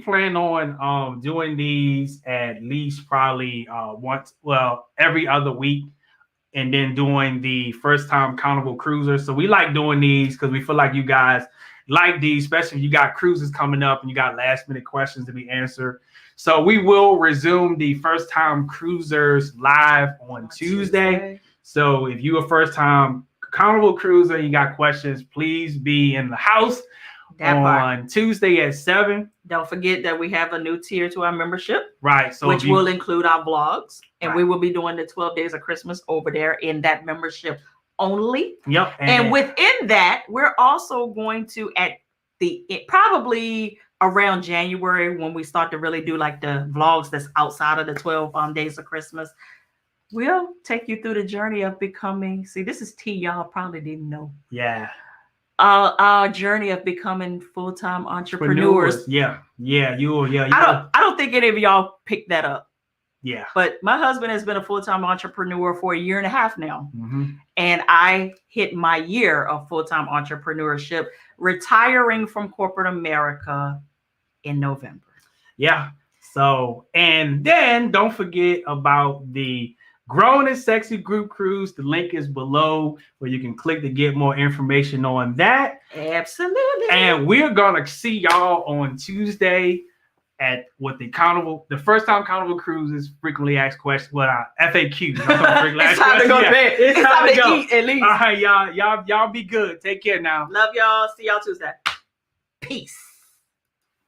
plan on doing these at least probably every other week. And then doing the first time Carnival cruisers. So we like doing these because we feel like you guys like these, especially if you got cruises coming up and you got last minute questions to be answered. So we will resume the first time cruisers live on Tuesday. So if you a first time Carnival cruiser, you got questions, please be in the house on Tuesday at 7. Don't forget that we have a new tier to our membership, right? So which will include our vlogs, and we will be doing the 12 days of Christmas over there in that membership only. Yep. And within that, we're also going to probably around January when we start to really do like the vlogs that's outside of the 12 days of Christmas. We'll take you through the journey of becoming. See, this is tea y'all probably didn't know. Yeah. Our journey of becoming full-time entrepreneurs. Yeah. I don't think any of y'all picked that up. Yeah. But my husband has been a full-time entrepreneur for 1.5 years now. Mm-hmm. And I hit my year of full-time entrepreneurship, retiring from corporate America in November. Yeah. So, and then don't forget about the Grown and Sexy Group Cruise. The link is below where you can click to get more information on that. Absolutely. And we're going to see y'all on Tuesday at the first time Carnival Cruises frequently asked questions. FAQs. It's time to go to bed. It's time to eat at least. All right, y'all be good. Take care now. Love y'all. See y'all Tuesday. Peace.